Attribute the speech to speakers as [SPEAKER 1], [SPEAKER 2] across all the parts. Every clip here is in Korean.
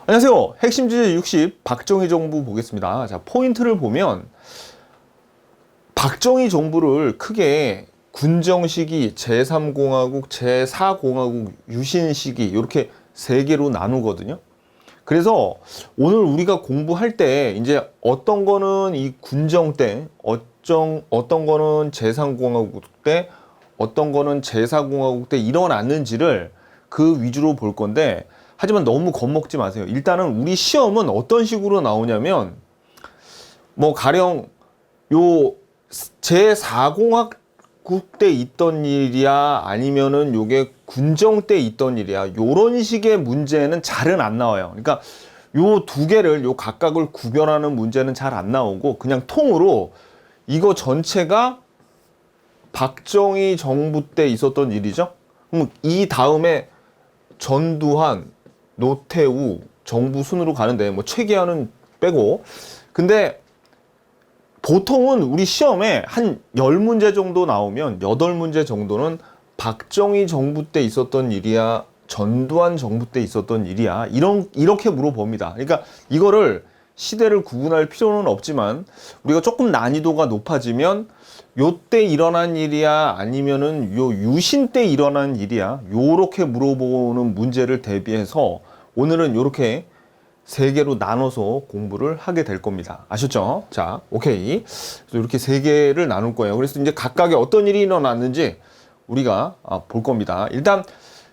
[SPEAKER 1] 안녕하세요. 핵심 주제 60 박정희 정부 보겠습니다. 자, 포인트를 보면 박정희 정부를 크게 군정 시기, 제3공화국, 제4공화국 유신 시기 이렇게 세 개로 나누거든요. 그래서 오늘 우리가 공부할 때 이제 어떤 거는 이 군정 때, 어떤 거는 제3공화국 때, 어떤 거는 제4공화국 때 일어났는지를 그 위주로 볼 건데, 하지만 너무 겁먹지 마세요. 일단은 우리 시험은 어떤 식으로 나오냐면 뭐 가령 요 제4공화국 때 있던 일이야 아니면은 요게 군정 때 있던 일이야 요런 식의 문제는 잘은 안 나와요. 그러니까 요 두 개를 요 각각을 구별하는 문제는 잘 안 나오고 그냥 통으로 이거 전체가 박정희 정부 때 있었던 일이죠. 그럼 이 다음에 전두환, 노태우 정부 순으로 가는데 뭐 최계하는 빼고 근데 보통은 우리 시험에 한 10문제 정도 나오면 8문제 정도는 박정희 정부 때 있었던 일이야 전두환 정부 때 있었던 일이야 이렇게 물어봅니다. 그러니까 이거를 시대를 구분할 필요는 없지만 우리가 조금 난이도가 높아지면 요때 일어난 일이야 아니면은 요 유신 때 일어난 일이야 요렇게 물어보는 문제를 대비해서 오늘은 요렇게 세 개로 나눠서 공부를 하게 될 겁니다. 아셨죠? 자, 오케이. 그래서 이렇게 세 개를 나눌 거예요. 그래서 이제 각각의 어떤 일이 일어났는지 우리가 볼 겁니다. 일단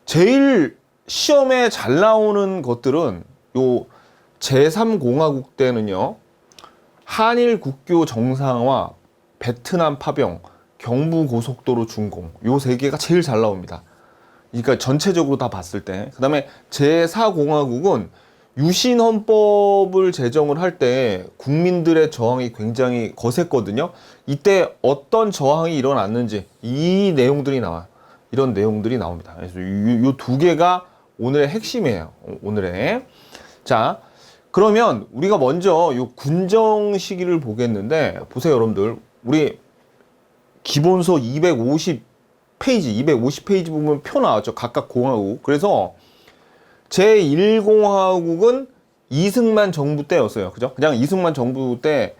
[SPEAKER 1] 제일 시험에 잘 나오는 것들은 요 제3공화국 때는요. 한일 국교 정상화, 베트남 파병, 경부고속도로 준공 요 세 개가 제일 잘 나옵니다. 그러니까 전체적으로 다 봤을 때. 그 다음에 제4공화국은 유신헌법을 제정을 할 때 국민들의 저항이 굉장히 거셌거든요. 이때 어떤 저항이 일어났는지 이 내용들이 나와요. 이런 내용들이 나옵니다. 그래서 이 두 개가 오늘의 핵심이에요. 오늘의. 자, 그러면 우리가 먼저 이 군정 시기를 보겠는데 보세요, 여러분들. 우리 기본서 250페이지 보면 표 나왔죠. 각각 공화국. 그래서 제1공화국은 이승만 정부 때였어요. 그죠? 그냥 이승만 정부 때,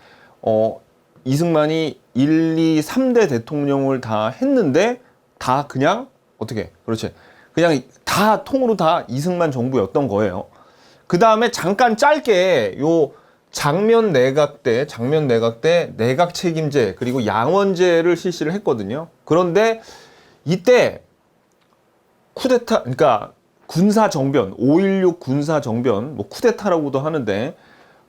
[SPEAKER 1] 이승만이 1, 2, 3대 대통령을 다 했는데, 다 그냥, 어떻게, 그렇지. 그냥 다 통으로 다 이승만 정부였던 거예요. 그 다음에 잠깐 짧게, 장면 내각 때 내각 책임제, 그리고 양원제를 실시를 했거든요. 그런데 이때 쿠데타, 그러니까 군사정변, 5.16 군사정변, 뭐 쿠데타라고도 하는데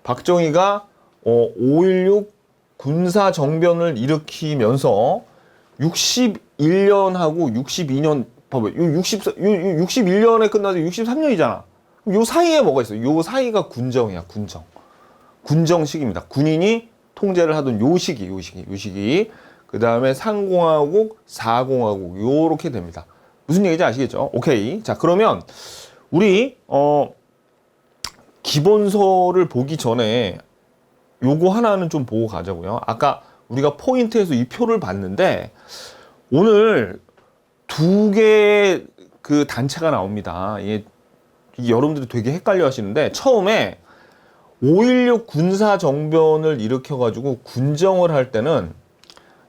[SPEAKER 1] 박정희가 5.16 군사정변을 일으키면서 61년하고 62년 봐봐요. 61년에 끝나서 63년이잖아. 요 사이에 뭐가 있어요? 요 사이가 군정이야, 군정. 군정 시기입니다. 군인이 통제를 하던 요 시기. 그 다음에 상공화국, 사공화국 요렇게 됩니다. 무슨 얘기인지 아시겠죠? 오케이. 자, 그러면 우리 기본서를 보기 전에 요거 하나는 좀 보고 가자고요. 아까 우리가 포인트에서 이 표를 봤는데 오늘 두 개의 그 단체가 나옵니다. 이게 여러분들이 되게 헷갈려 하시는데 처음에 5.16 군사정변을 일으켜가지고 군정을 할 때는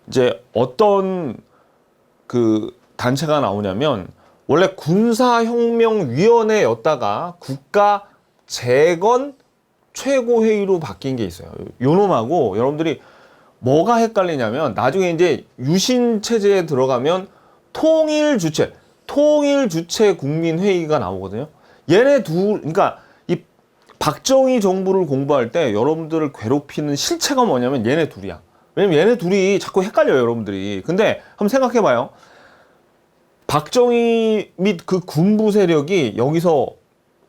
[SPEAKER 1] 이제 어떤 그 단체가 나오냐면 원래 군사혁명위원회였다가 국가 재건 최고회의로 바뀐 게 있어요. 요 놈하고 여러분들이 뭐가 헷갈리냐면 나중에 이제 유신 체제에 들어가면 통일주체 국민회의가 나오거든요. 얘네 그러니까 이 박정희 정부를 공부할 때 여러분들을 괴롭히는 실체가 뭐냐면 얘네 둘이야. 왜냐면 얘네 둘이 자꾸 헷갈려요, 여러분들이. 근데 한번 생각해봐요. 박정희 및 그 군부 세력이 여기서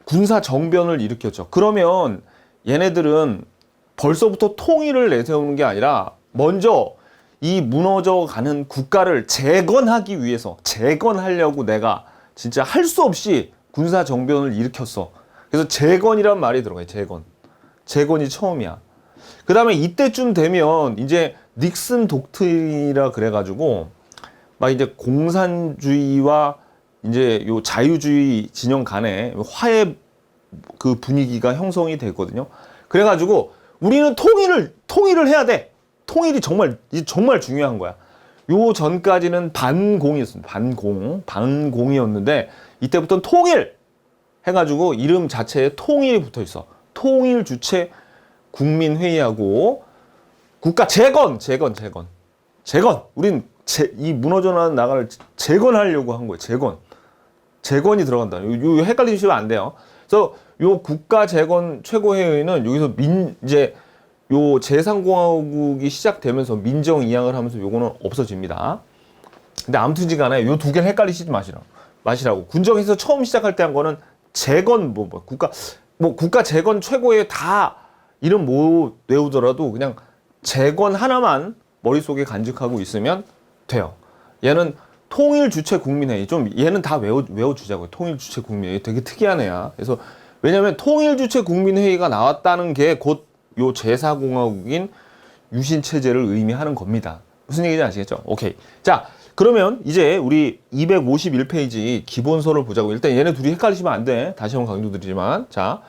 [SPEAKER 1] 군사 정변을 일으켰죠. 그러면 얘네들은 벌써부터 통일을 내세우는 게 아니라 먼저 이 무너져 가는 국가를 재건하기 위해서 재건하려고 내가 진짜 할 수 없이 군사 정변을 일으켰어. 그래서 재건이란 말이 들어가요. 재건이 처음이야. 그 다음에 이때쯤 되면 이제 닉슨 독트린이라 그래가지고 막 이제 공산주의와 이제 요 자유주의 진영 간에 화해 그 분위기가 형성이 됐거든요. 그래가지고 우리는 통일을 해야 돼. 통일이 정말 중요한 거야. 요 전까지는 반공이었습니다. 반공이었는데 이때부터는 통일 해가지고 이름 자체에 통일이 붙어 있어. 통일 주체 국민회의하고 국가 재건. 우린 이 무너져나가는 나라를 재건하려고 한 거예요. 재건이 들어간다. 요 헷갈리시면 안 돼요. 그래서 요 국가 재건 최고회의는 여기서 이제 요 제3공화국이 시작되면서 민정 이양을 하면서 요거는 없어집니다. 근데 아무튼지 간에 요 두 개를 헷갈리시지 마시라고. 군정에서 처음 시작할 때 한 거는 재건 국가 재건 최고회의 다 이름 못 외우더라도 그냥 재건 하나만 머릿속에 간직하고 있으면 돼요. 얘는 통일 주체 국민회의. 좀 얘는 다 외워주자고요. 통일 주체 국민회의. 되게 특이한 애야. 그래서 왜냐면 통일 주체 국민회의가 나왔다는 게 곧 요 제4공화국인 유신체제를 의미하는 겁니다. 무슨 얘기인지 아시겠죠? 오케이. 자, 그러면 이제 우리 251페이지 기본서를 보자고. 일단 얘네 둘이 헷갈리시면 안 돼. 다시 한번 강조드리지만. 자,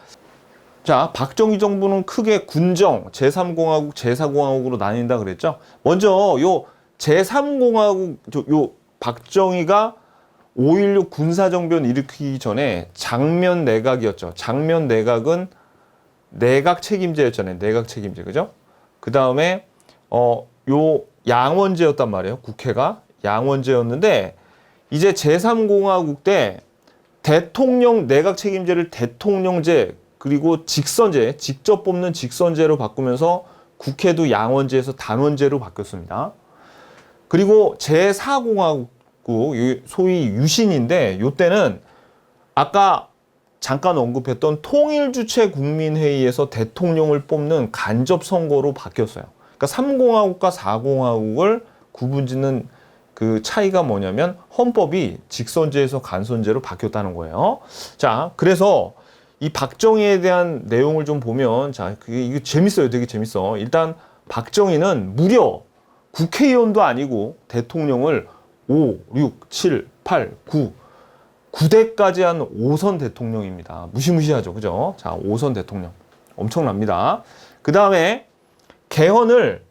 [SPEAKER 1] 박정희 정부는 크게 군정, 제3공화국, 제4공화국으로 나뉜다 그랬죠? 먼저 요 제3공화국, 요 박정희가 5.16 군사정변 일으키기 전에 장면 내각이었죠. 장면 내각은 내각 책임제였잖아요. 내각 책임제. 그죠? 그 다음에, 요 양원제였단 말이에요. 국회가. 양원제였는데, 이제 제3공화국 때 대통령, 내각 책임제를 대통령제, 그리고 직선제, 직접 뽑는 직선제로 바꾸면서 국회도 양원제에서 단원제로 바뀌었습니다. 그리고 제4공화국, 소위 유신인데, 요 때는 아까 잠깐 언급했던 통일주체 국민회의에서 대통령을 뽑는 간접선거로 바뀌었어요. 그러니까 3공화국과 4공화국을 구분짓는 그 차이가 뭐냐면 헌법이 직선제에서 간선제로 바뀌었다는 거예요. 자, 그래서 이 박정희에 대한 내용을 좀 보면, 자, 이거 재밌어요. 되게 재밌어. 일단 박정희는 무려 국회의원도 아니고 대통령을 5, 6, 7, 8, 9대까지 한 5선 대통령입니다. 무시무시하죠. 그죠? 자, 5선 대통령. 엄청납니다. 그 다음에 개헌을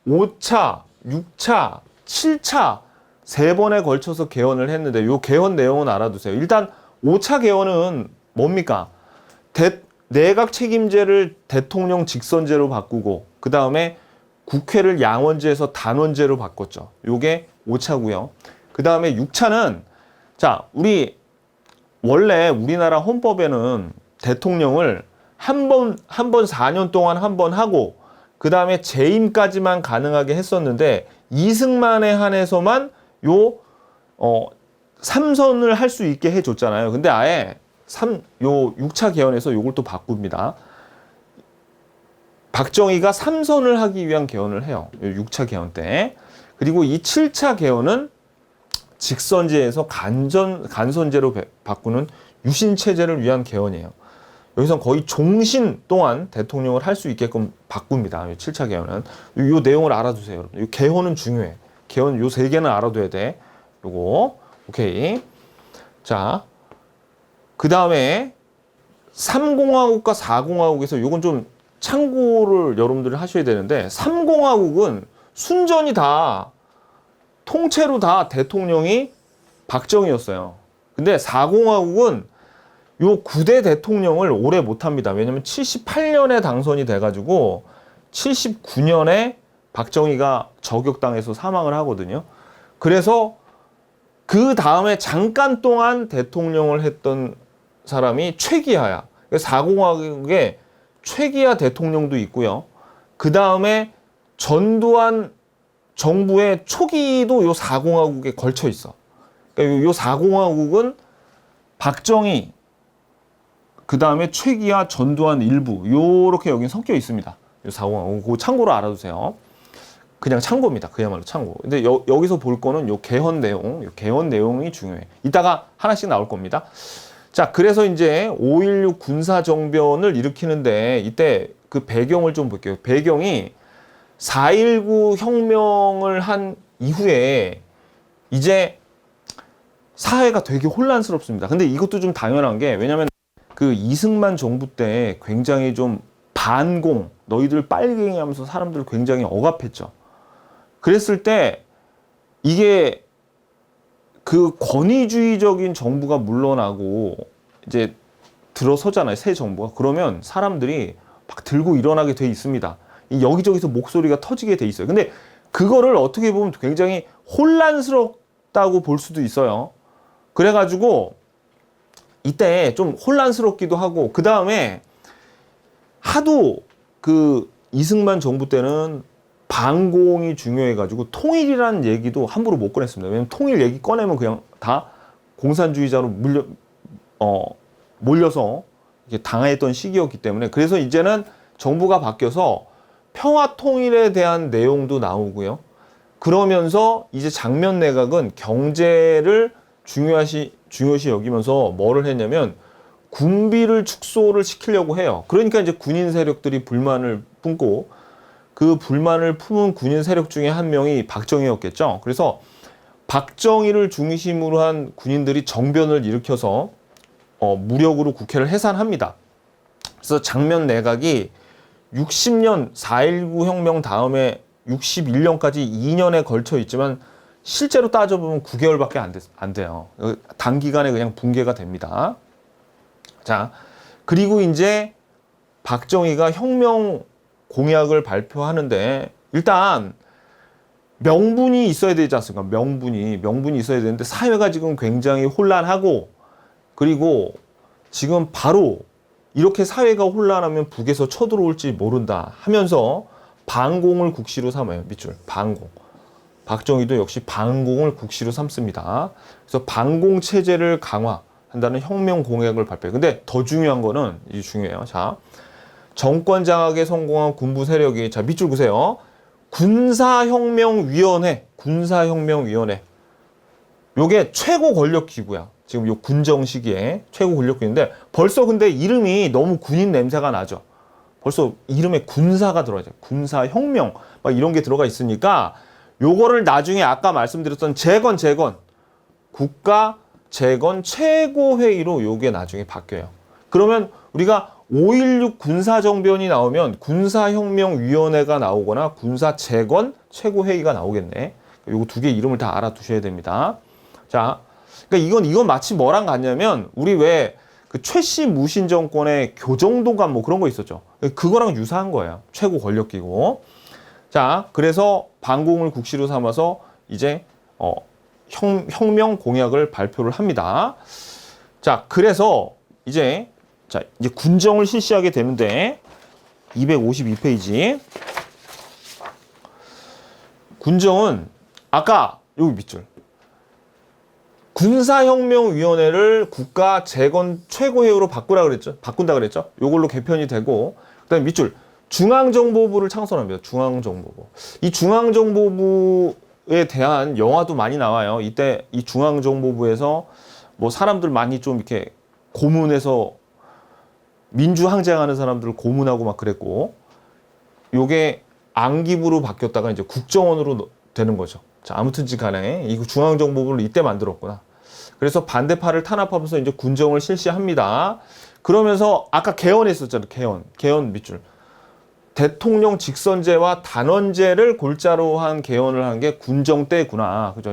[SPEAKER 1] 5차, 6차, 7차 3번에 걸쳐서 개헌을 했는데 요 개헌 내용은 알아두세요. 일단 5차 개헌은 뭡니까? 내각 책임제를 대통령 직선제로 바꾸고 그 다음에 국회를 양원제에서 단원제로 바꿨죠. 요게 5차고요. 그 다음에 6차는 자, 원래 우리나라 헌법에는 대통령을 한 번 4년 동안 한 번 하고 그 다음에 재임까지만 가능하게 했었는데 이승만에 한해서만 3선을 할 수 있게 해줬잖아요. 근데 아예 6차 개헌에서 요걸 또 바꿉니다. 박정희가 3선을 하기 위한 개헌을 해요. 6차 개헌 때. 그리고 이 7차 개헌은 직선제에서 간선제로 바꾸는 유신체제를 위한 개헌이에요. 여기서 거의 종신 동안 대통령을 할 수 있게끔 바꿉니다. 7차 개헌은. 이 내용을 알아두세요, 여러분. 이 개헌은 중요해. 개헌 요 3개는 알아둬야 돼. 요거. 오케이. 자. 그 다음에 3공화국과 4공화국에서 요건 좀 참고를 여러분들이 하셔야 되는데 3공화국은 순전히 다 통째로 다 대통령이 박정희였어요. 근데 4공화국은 요 9대 대통령을 오래 못합니다. 왜냐면 78년에 당선이 돼가지고 79년에 박정희가 저격당해서 사망을 하거든요. 그래서 그 다음에 잠깐 동안 대통령을 했던 사람이 최기하야. 4공화국에 최기하 대통령도 있고요. 그 다음에 전두환 정부의 초기도 요 4공화국에 걸쳐 있어. 그러니까 요 4공화국은 박정희, 그 다음에 최기하, 전두환 일부 요렇게 여기 섞여 있습니다. 요 4공화국. 그거 참고로 알아두세요. 그냥 참고입니다. 그야말로 참고. 근데 여기서 볼 거는 요 개헌 내용이 중요해. 이따가 하나씩 나올 겁니다. 자, 그래서 이제 5.16 군사정변을 일으키는데 이때 그 배경을 좀 볼게요. 배경이 4.19 혁명을 한 이후에 이제 사회가 되게 혼란스럽습니다. 근데 이것도 좀 당연한 게 왜냐면 그 이승만 정부 때 굉장히 좀 반공, 너희들 빨갱이 하면서 사람들 굉장히 억압했죠. 그랬을 때 이게 그 권위주의적인 정부가 물러나고 이제 들어서잖아요. 새 정부가. 그러면 사람들이 막 들고 일어나게 돼 있습니다. 여기저기서 목소리가 터지게 돼 있어요. 근데 그거를 어떻게 보면 굉장히 혼란스럽다고 볼 수도 있어요. 그래가지고 이때 좀 혼란스럽기도 하고, 그 다음에 하도 그 이승만 정부 때는 반공이 중요해가지고 통일이라는 얘기도 함부로 못 꺼냈습니다. 왜냐면 통일 얘기 꺼내면 그냥 다 공산주의자로 몰려서 이렇게 당했던 시기였기 때문에, 그래서 이제는 정부가 바뀌어서 평화 통일에 대한 내용도 나오고요. 그러면서 이제 장면 내각은 경제를 중요시 여기면서 뭐를 했냐면 군비를 축소를 시키려고 해요. 그러니까 이제 군인 세력들이 불만을 품고, 그 불만을 품은 군인 세력 중에 한 명이 박정희였겠죠. 그래서 박정희를 중심으로 한 군인들이 정변을 일으켜서 무력으로 국회를 해산합니다. 그래서 장면 내각이 60년 4.19 혁명 다음에 61년까지 2년에 걸쳐 있지만 실제로 따져보면 9개월밖에 안 돼요. 단기간에 그냥 붕괴가 됩니다. 자, 그리고 이제 박정희가 혁명 공약을 발표하는데, 일단 명분이 있어야 되지 않습니까? 명분이 있어야 되는데 사회가 지금 굉장히 혼란하고, 그리고 지금 바로 이렇게 사회가 혼란하면 북에서 쳐들어올지 모른다 하면서 반공을 국시로 삼아요. 밑줄 반공. 박정희도 역시 반공을 국시로 삼습니다. 그래서 반공 체제를 강화한다는 혁명 공약을 발표해요. 근데 더 중요한 거는, 이게 중요해요. 자, 정권 장악에 성공한 군부 세력이, 자, 밑줄 보세요. 군사혁명위원회. 요게 최고 권력 기구야. 지금 요 군정 시기에 최고 권력 기구인데, 벌써 근데 이름이 너무 군인 냄새가 나죠. 벌써 이름에 군사가 들어가죠. 군사혁명 막 이런 게 들어가 있으니까 요거를 나중에 아까 말씀드렸던 국가 재건 최고회의로 요게 나중에 바뀌어요. 그러면 우리가 5.16 군사정변이 나오면 군사혁명위원회가 나오거나 군사재건 최고회의가 나오겠네. 요거 두 개 이름을 다 알아두셔야 됩니다. 자, 그러니까 이건 마치 뭐랑 같냐면, 우리 왜 그 최씨 무신 정권의 교정도감 뭐 그런 거 있었죠. 그거랑 유사한 거예요. 최고 권력기구. 자, 그래서 반공을 국시로 삼아서 이제 혁명 공약을 발표를 합니다. 자, 그래서 이제 군정을 실시하게 되는데, 252페이지. 군정은 아까 여기 밑줄. 군사혁명위원회를 국가 재건 최고회의로 바꾼다 그랬죠. 요걸로 개편이 되고, 그다음에 밑줄. 중앙정보부를 창설합니다. 중앙정보부. 이 중앙정보부에 대한 영화도 많이 나와요. 이때 이 중앙정보부에서 뭐 사람들 많이 좀 이렇게 고문해서 민주항쟁하는 사람들을 고문하고 막 그랬고, 요게 안기부로 바뀌었다가 이제 국정원으로 되는 거죠. 자, 아무튼지 간에 이 중앙정보부를 이때 만들었구나. 그래서 반대파를 탄압하면서 이제 군정을 실시합니다. 그러면서 아까 개헌했었잖아요. 개헌 밑줄. 대통령 직선제와 단원제를 골자로 한 개헌을 한 게 군정 때구나. 그죠?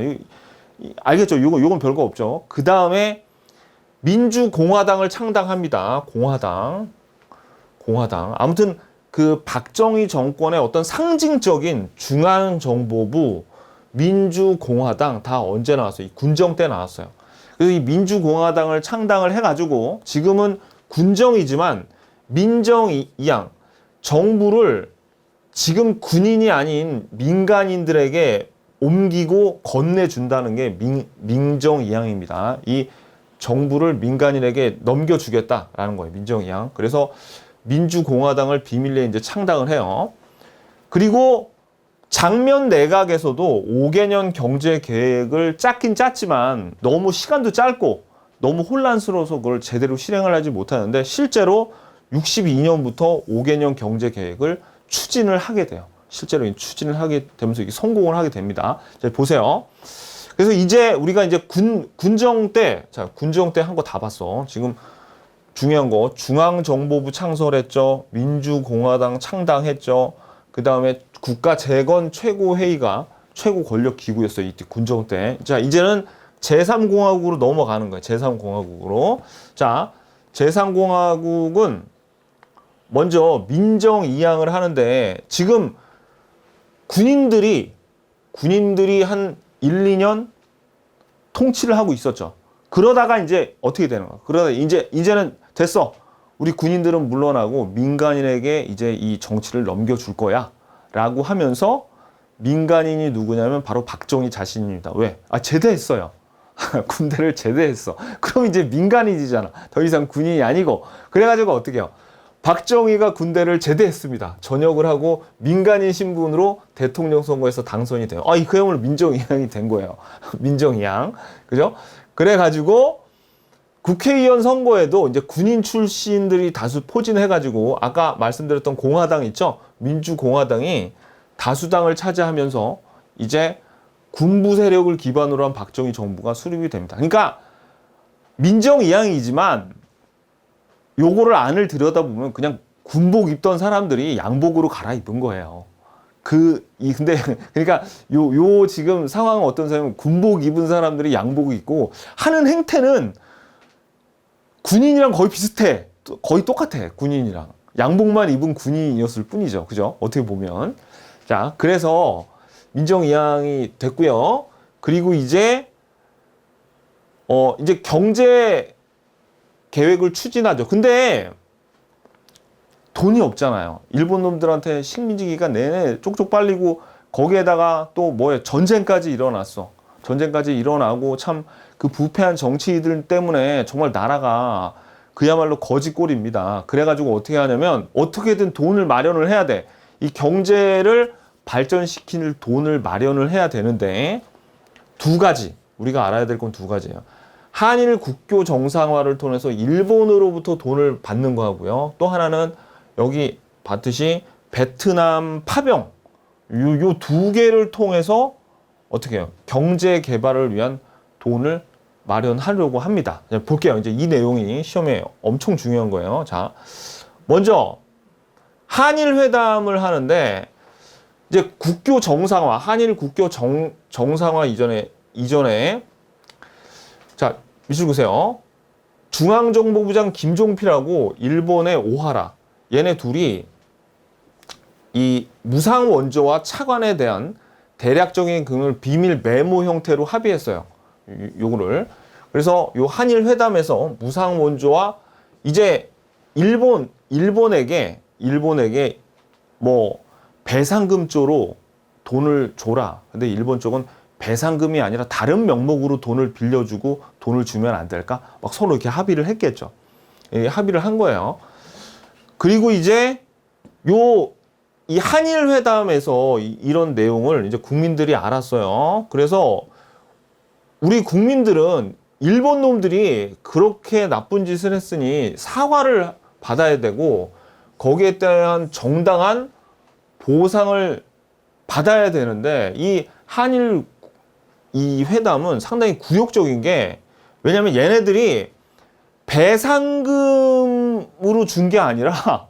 [SPEAKER 1] 알겠죠? 요건 별거 없죠. 그 다음에 민주공화당을 창당합니다. 공화당. 아무튼 그 박정희 정권의 어떤 상징적인 중앙정보부, 민주공화당 다 언제 나왔어요? 이 군정 때 나왔어요. 그래서 이 민주공화당을 창당을 해가지고 지금은 군정이지만 민정이양, 정부를 지금 군인이 아닌 민간인들에게 옮기고 건네준다는 게 민정이양입니다. 이 정부를 민간인에게 넘겨주겠다라는 거예요. 민정이양. 그래서 민주공화당을 비밀리에 이제 창당을 해요. 그리고 장면 내각에서도 5개년 경제 계획을 짰긴 짰지만 너무 시간도 짧고 너무 혼란스러워서 그걸 제대로 실행을 하지 못하는데, 실제로 62년부터 5개년 경제 계획을 추진을 하게 돼요. 실제로 추진을 하게 되면서 이게 성공을 하게 됩니다. 자, 보세요. 그래서 이제 우리가 이제 군정 때 한 거 다 봤어. 지금 중요한 거 중앙정보부 창설했죠. 민주공화당 창당했죠. 그 다음에 국가재건 최고회의가 최고 권력 기구였어요. 이때 군정 때. 자, 이제는 제3공화국으로 넘어가는 거예요. 제3공화국으로. 자, 제3공화국은 먼저 민정 이양을 하는데 지금 군인들이 한 1, 2년 통치를 하고 있었죠. 그러다가 이제 어떻게 되는 거야? 그러다 이제는 됐어. 우리 군인들은 물러나고 민간인에게 이제 이 정치를 넘겨줄 거야. 라고 하면서 민간인이 누구냐면 바로 박정희 자신입니다. 왜? 제대했어요. 군대를 제대했어. 그럼 이제 민간인이잖아. 더 이상 군인이 아니고. 그래가지고 어떻게 해요? 박정희가 군대를 제대했습니다. 전역을 하고 민간인 신분으로 대통령 선거에서 당선이 돼요. 그야말로 민정이양이 된 거예요. 민정이양. 그죠? 그래가지고 국회의원 선거에도 이제 군인 출신들이 다수 포진해가지고 아까 말씀드렸던 공화당 있죠? 민주공화당이 다수당을 차지하면서 이제 군부 세력을 기반으로 한 박정희 정부가 수립이 됩니다. 그러니까 민정이양이지만 요거를 안을 들여다보면 그냥 군복 입던 사람들이 양복으로 갈아입은 거예요. 근데, 그러니까 요 지금 상황은 어떤 사람은 군복 입은 사람들이 양복 입고 하는 행태는 군인이랑 거의 비슷해. 거의 똑같아. 군인이랑. 양복만 입은 군인이었을 뿐이죠. 그죠? 어떻게 보면. 자, 그래서 민정이양이 됐고요. 그리고 이제 경제 계획을 추진하죠. 근데 돈이 없잖아요. 일본 놈들한테 식민지기가 내내 쪽쪽 빨리고 거기에다가 또 전쟁까지 일어났어. 전쟁까지 일어나고 참 그 부패한 정치인들 때문에 정말 나라가 그야말로 거지꼴입니다. 그래가지고 어떻게 하냐면 어떻게든 돈을 마련을 해야 돼. 이 경제를 발전시킬 돈을 마련을 해야 되는데 두 가지. 우리가 알아야 될 건 두 가지예요. 한일 국교 정상화를 통해서 일본으로부터 돈을 받는 거하고요. 또 하나는 여기 봤듯이 베트남 파병 요 두 개를 통해서 어떻게 해요? 경제 개발을 위한 돈을 마련하려고 합니다. 볼게요. 이제 이 내용이 시험에 엄청 중요한 거예요. 자, 먼저 한일 회담을 하는데 이제 국교 정상화, 한일 국교 정상화 이전에 자, 밑줄 보세요. 중앙정보부장 김종필하고 일본의 오하라 얘네 둘이 이 무상 원조와 차관에 대한 대략적인 금을 비밀 메모 형태로 합의했어요. 요거를. 그래서 요 한일 회담에서 무상 원조와 이제 일본에게 뭐 배상금 쪽으로 돈을 줘라. 근데 일본 쪽은 배상금이 아니라 다른 명목으로 돈을 빌려주고 돈을 주면 안 될까? 막 서로 이렇게 합의를 했겠죠. 합의를 한 거예요. 그리고 이제 이 한일 회담에서 이런 내용을 이제 국민들이 알았어요. 그래서 우리 국민들은 일본 놈들이 그렇게 나쁜 짓을 했으니 사과를 받아야 되고 거기에 대한 정당한 보상을 받아야 되는데 이 한일 이 회담은 상당히 굴욕적인 게 왜냐면 얘네들이 배상금으로 준 게 아니라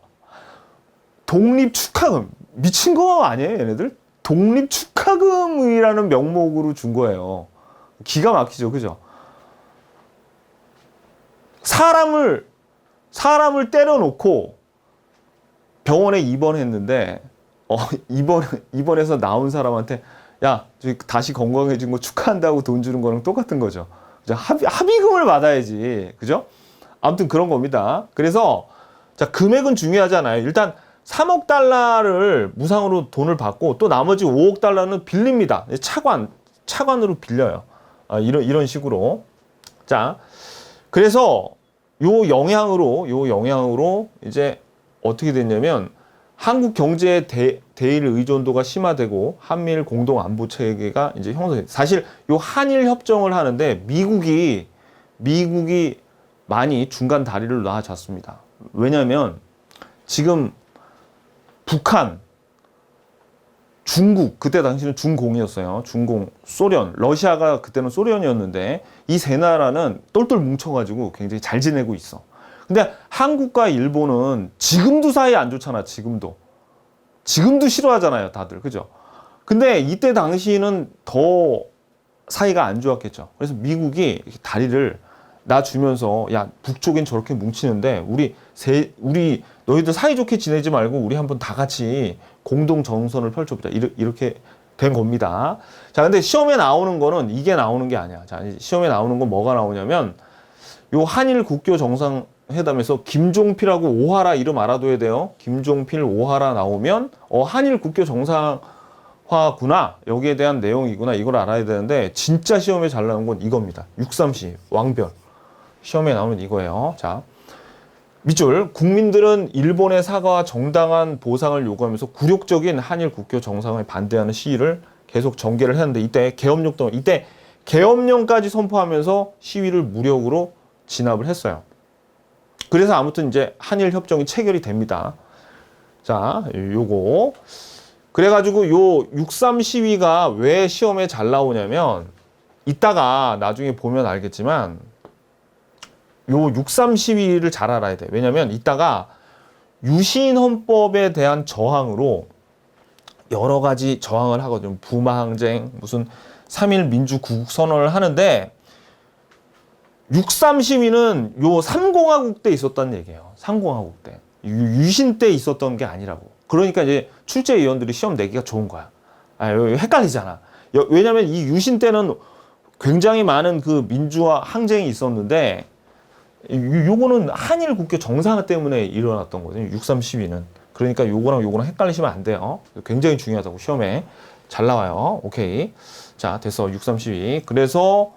[SPEAKER 1] 독립 축하금 미친 거 아니에요 얘네들? 독립 축하금이라는 명목으로 준 거예요. 기가 막히죠, 그죠? 사람을 때려놓고 병원에 입원했는데 입원해서 나온 사람한테 야, 다시 건강해진 거 축하한다고 돈 주는 거랑 똑같은 거죠. 그죠? 합의금을 받아야지, 그죠? 아무튼 그런 겁니다. 그래서 자 금액은 중요하잖아요. 일단 3억 달러를 무상으로 돈을 받고 또 나머지 5억 달러는 빌립니다. 차관으로 빌려요. 이런 식으로. 자, 그래서 요 영향으로 이제 어떻게 됐냐면 한국 경제의 대일 의존도가 심화되고 한미일 공동 안보 체계가 이제 형성돼. 사실 요 한일 협정을 하는데 미국이 많이 중간 다리를 놔줬습니다. 왜냐하면 지금 북한, 중국, 그때 당시는 중공이었어요. 중공, 소련, 러시아가 그때는 소련이었는데 이 세 나라는 똘똘 뭉쳐가지고 굉장히 잘 지내고 있어. 근데 한국과 일본은 지금도 사이 안 좋잖아. 지금도 싫어하잖아요, 다들. 그죠? 근데 이때 당시는 더 사이가 안 좋았겠죠. 그래서 미국이 이렇게 다리를 놔주면서, 야, 북쪽엔 저렇게 뭉치는데 우리 너희들 사이좋게 지내지 말고 우리 한번 다 같이 공동 정선을 펼쳐보자. 이렇게 된 겁니다. 자, 근데 시험에 나오는 거는 이게 나오는 게 아니야. 자, 시험에 나오는 건 뭐가 나오냐면, 요 한일 국교 정상회담에서 김종필하고 오하라 이름 알아둬야 돼요. 김종필, 오하라 나오면 한일 국교 정상화구나. 여기에 대한 내용이구나. 이걸 알아야 되는데, 진짜 시험에 잘 나온 건 이겁니다. 6.3시 왕별. 시험에 나오는 이거예요. 자, 밑줄. 국민들은 일본의 사과와 정당한 보상을 요구하면서 굴욕적인 한일 국교 정상에 반대하는 시위를 계속 전개를 했는데, 이때 계엄령까지 선포하면서 시위를 무력으로 진압을 했어요. 그래서 아무튼 이제 한일 협정이 체결이 됩니다. 자, 요거. 그래가지고 요 6.3 시위가 왜 시험에 잘 나오냐면, 이따가 나중에 보면 알겠지만, 요 6.3 시위를 잘 알아야 돼. 왜냐면 이따가 유신 헌법에 대한 저항으로 여러 가지 저항을 하거든요. 부마항쟁, 무슨 3.1 민주구국 선언을 하는데, 6.3 시위는 요 3공화국 때 있었다는 얘기예요. 3공화국 때. 유신 때 있었던 게 아니라고. 그러니까 이제 출제위원들이 시험 내기가 좋은 거야. 헷갈리잖아. 왜냐면 이 유신 때는 굉장히 많은 그 민주화 항쟁이 있었는데, 요거는 한일 국교 정상화 때문에 일어났던 거거든요. 6.3 시위는. 그러니까 요거랑 헷갈리시면 안 돼요. 굉장히 중요하다고. 시험에 잘 나와요. 오케이. 자, 됐어. 6.3 시위. 그래서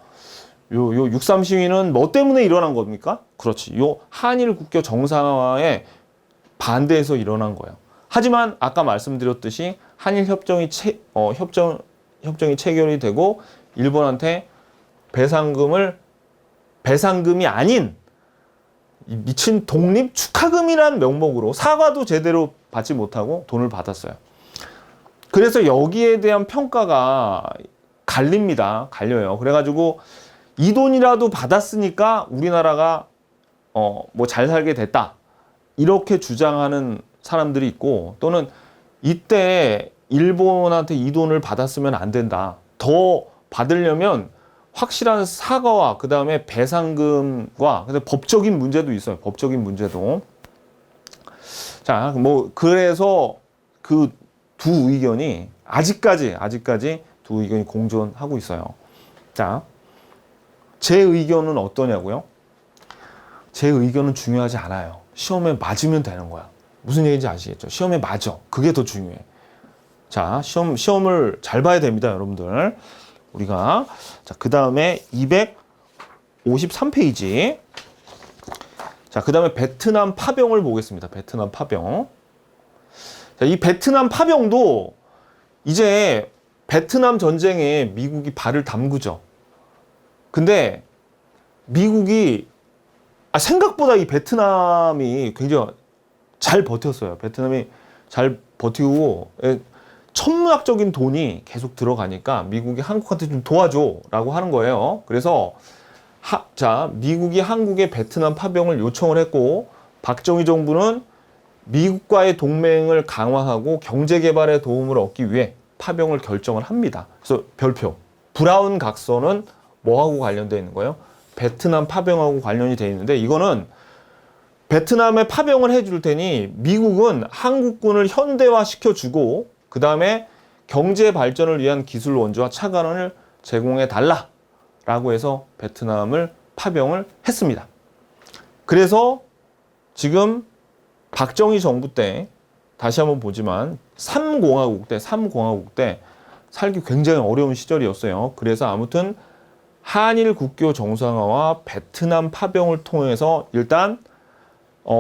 [SPEAKER 1] 요 6.3 시위는 뭐 때문에 일어난 겁니까? 그렇지. 요 한일 국교 정상화에 반대해서 일어난 거예요. 하지만 아까 말씀드렸듯이 한일 협정이 체결이 되고 일본한테 배상금이 아닌 미친 독립 축하금이라는 명목으로 사과도 제대로 받지 못하고 돈을 받았어요. 그래서 여기에 대한 평가가 갈려요. 그래가지고 이 돈이라도 받았으니까 우리나라가 뭐 잘 살게 됐다. 이렇게 주장하는 사람들이 있고, 또는 이때 일본한테 이 돈을 받았으면 안 된다. 더 받으려면 확실한 사과와 그 다음에 배상금과 근데 법적인 문제도 있어요. 법적인 문제도. 자, 뭐 그래서 그 두 의견이 아직까지 두 의견이 공존하고 있어요. 자, 제 의견은 어떠냐고요? 제 의견은 중요하지 않아요. 시험에 맞으면 되는 거야. 무슨 얘기인지 아시겠죠? 시험에 맞아. 그게 더 중요해. 자, 시험을 잘 봐야 됩니다, 여러분들. 우리가. 자, 그 다음에 253페이지. 자, 그 다음에 베트남 파병을 보겠습니다. 베트남 파병. 자, 이 베트남 파병도 이제 베트남 전쟁에 미국이 발을 담그죠. 근데 미국이 생각보다 이 베트남이 굉장히 잘 버텼어요. 베트남이 잘 버티고 천문학적인 돈이 계속 들어가니까 미국이 한국한테 좀 도와줘라고 하는 거예요. 그래서 미국이 한국에 베트남 파병을 요청을 했고, 박정희 정부는 미국과의 동맹을 강화하고 경제 개발에 도움을 얻기 위해 파병을 결정을 합니다. 그래서 별표. 브라운 각서는 뭐하고 관련되어 있는 거예요? 베트남 파병하고 관련이 되어 있는데, 이거는 베트남에 파병을 해줄 테니 미국은 한국군을 현대화 시켜주고 그 다음에 경제 발전을 위한 기술 원조와 차관을 제공해 달라라고 해서 베트남을 파병을 했습니다. 그래서 지금 박정희 정부 때 다시 한번 보지만 3공화국 때 살기 굉장히 어려운 시절이었어요. 그래서 아무튼 한일 국교 정상화와 베트남 파병을 통해서 일단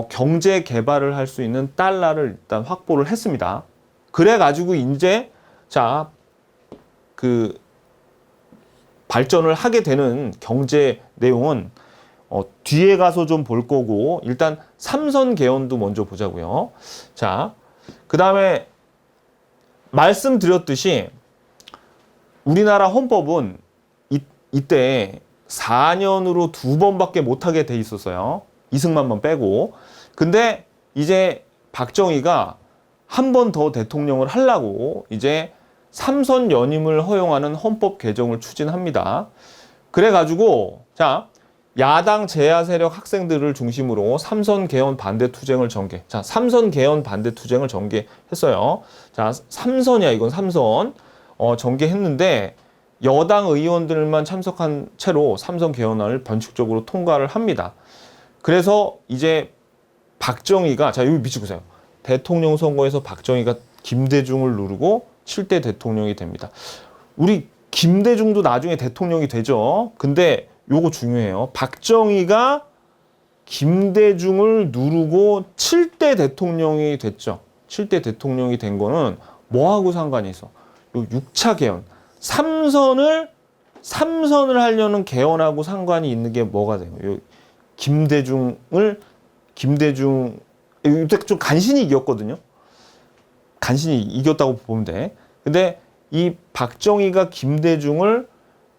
[SPEAKER 1] 경제 개발을 할 수 있는 달러를 일단 확보를 했습니다. 그래가지고 이제 그 발전을 하게 되는 경제 내용은 뒤에 가서 좀 볼 거고, 일단 삼선 개헌도 먼저 보자고요. 자, 그 다음에 말씀드렸듯이 우리나라 헌법은 이때 4년으로 2번밖에 못하게 돼 있었어요. 이승만만 빼고. 근데 이제 박정희가 한 번 더 대통령을 하려고 이제 3선 연임을 허용하는 헌법 개정을 추진합니다. 그래가지고 자, 야당 제야 세력 학생들을 중심으로 3선 개헌 반대 투쟁을 전개. 자, 3선 개헌 반대 투쟁을 전개했어요. 자, 3선이야, 이건 3선. 전개했는데 여당 의원들만 참석한 채로 3선 개헌안을 변칙적으로 통과를 합니다. 그래서 이제 박정희가, 자, 여기 밑줄 보세요. 대통령 선거에서 박정희가 김대중을 누르고 7대 대통령이 됩니다. 우리 김대중도 나중에 대통령이 되죠. 근데 요거 중요해요. 박정희가 김대중을 누르고 7대 대통령이 됐죠. 7대 대통령이 된 거는 뭐하고 상관이 있어? 요 6차 개헌. 3선을 하려는 개헌하고 상관이 있는 게 뭐가 돼요? 요 김대중 이때 좀 간신히 이겼거든요. 간신히 이겼다고 보면 돼. 근데 이 박정희가 김대중을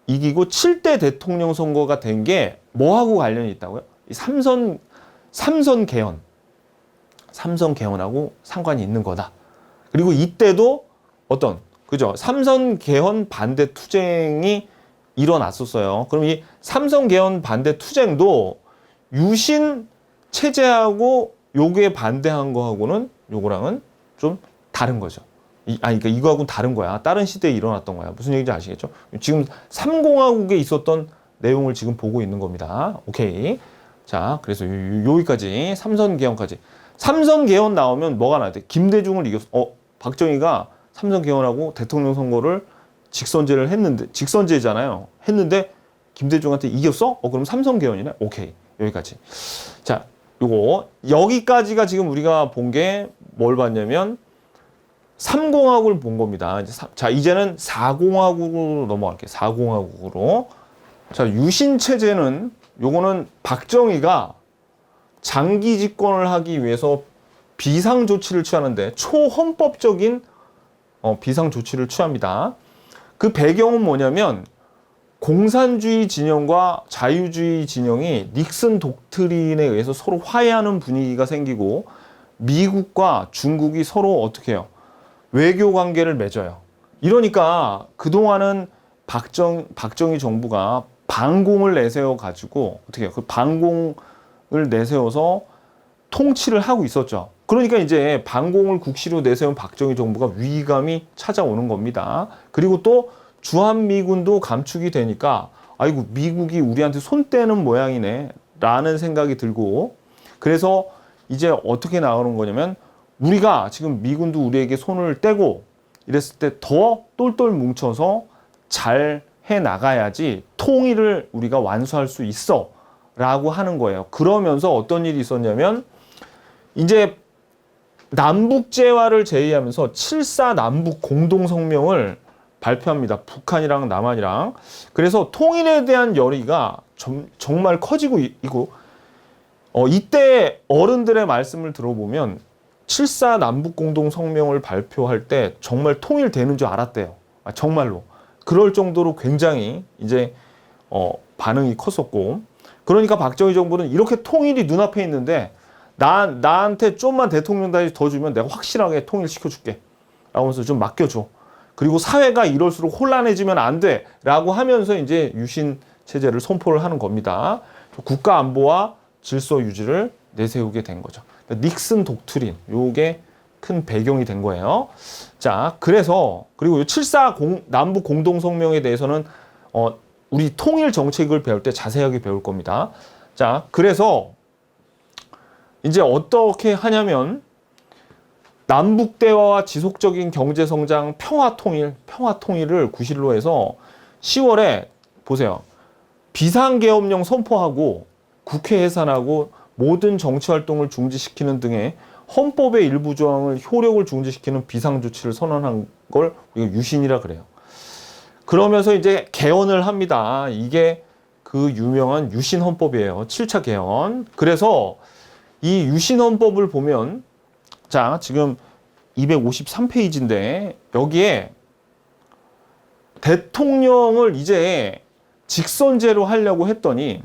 [SPEAKER 1] 이기고 7대 대통령 선거가 된 게 뭐하고 관련이 있다고요? 이 3선 개헌. 3선 개헌하고 상관이 있는 거다. 그리고 이때도 그죠? 3선 개헌 반대 투쟁이 일어났었어요. 그럼 이 3선 개헌 반대 투쟁도 유신 체제하고 요게 반대한 거하고는 요거랑은 좀 다른 거죠. 그러니까 이거하고는 다른 거야. 다른 시대에 일어났던 거야. 무슨 얘기인지 아시겠죠? 지금 3공화국에 있었던 내용을 지금 보고 있는 겁니다. 오케이. 자, 그래서 여기까지 3선 개헌까지. 3선 개헌 나오면 뭐가 나야 돼? 김대중을 박정희가 3선 개헌하고 대통령 선거를 직선제잖아요. 했는데 김대중한테 이겼어? 그럼 3선 개헌이네? 오케이. 여기까지. 자, 여기까지가 지금 우리가 본 게 뭘 봤냐면 3공화국을 본 겁니다. 자, 이제는 4공화국으로 넘어갈게요. 4공화국으로. 자, 유신 체제는 요거는 박정희가 장기 집권을 하기 위해서 비상 조치를 취하는데 초헌법적인 비상 조치를 취합니다. 그 배경은 뭐냐면 공산주의 진영과 자유주의 진영이 닉슨 독트린에 의해서 서로 화해하는 분위기가 생기고 미국과 중국이 서로 어떻게 해요? 외교 관계를 맺어요. 이러니까 그동안은 박정희 정부가 반공을 내세워 가지고 어떻게 해요? 그 반공을 내세워서 통치를 하고 있었죠. 그러니까 이제 반공을 국시로 내세운 박정희 정부가 위기감이 찾아오는 겁니다. 그리고 또 주한미군도 감축이 되니까 아이고 미국이 우리한테 손 떼는 모양이네 라는 생각이 들고 그래서 이제 어떻게 나오는 거냐면 우리가 지금 미군도 우리에게 손을 떼고 이랬을 때 더 똘똘 뭉쳐서 잘 해나가야지 통일을 우리가 완수할 수 있어 라고 하는 거예요. 그러면서 어떤 일이 있었냐면 이제 남북재화를 제의하면서 7.4 남북 공동성명을 발표합니다. 북한이랑 남한이랑. 그래서 통일에 대한 열의가 정말 커지고 있고 이때 어른들의 말씀을 들어보면 7.4 남북 공동성명을 발표할 때 정말 통일되는 줄 알았대요. 정말로. 그럴 정도로 굉장히 이제 반응이 컸었고 그러니까 박정희 정부는 이렇게 통일이 눈앞에 있는데 나한테 좀만 대통령 다시 더 주면 내가 확실하게 통일시켜줄게 라고 하면서 좀 맡겨줘. 그리고 사회가 이럴수록 혼란해지면 안 돼 라고 하면서 이제 유신 체제를 선포를 하는 겁니다. 국가 안보와 질서 유지를 내세우게 된 거죠. 닉슨 독트린 요게 큰 배경이 된 거예요. 자, 그리고 7.4 남북 공동성명에 대해서는 우리 통일 정책을 배울 때 자세하게 배울 겁니다. 자, 그래서 이제 어떻게 하냐면 남북 대화와 지속적인 경제 성장, 평화 통일을 구실로 해서 10월에 보세요. 비상계엄령 선포하고 국회 해산하고 모든 정치 활동을 중지시키는 등의 헌법의 일부 조항을 효력을 중지시키는 비상조치를 선언한 걸 우리가 유신이라 그래요. 그러면서 이제 개헌을 합니다. 이게 그 유명한 유신헌법이에요. 7차 개헌. 그래서 이 유신헌법을 보면 자, 지금 253페이지인데 여기에 대통령을 이제 직선제로 하려고 했더니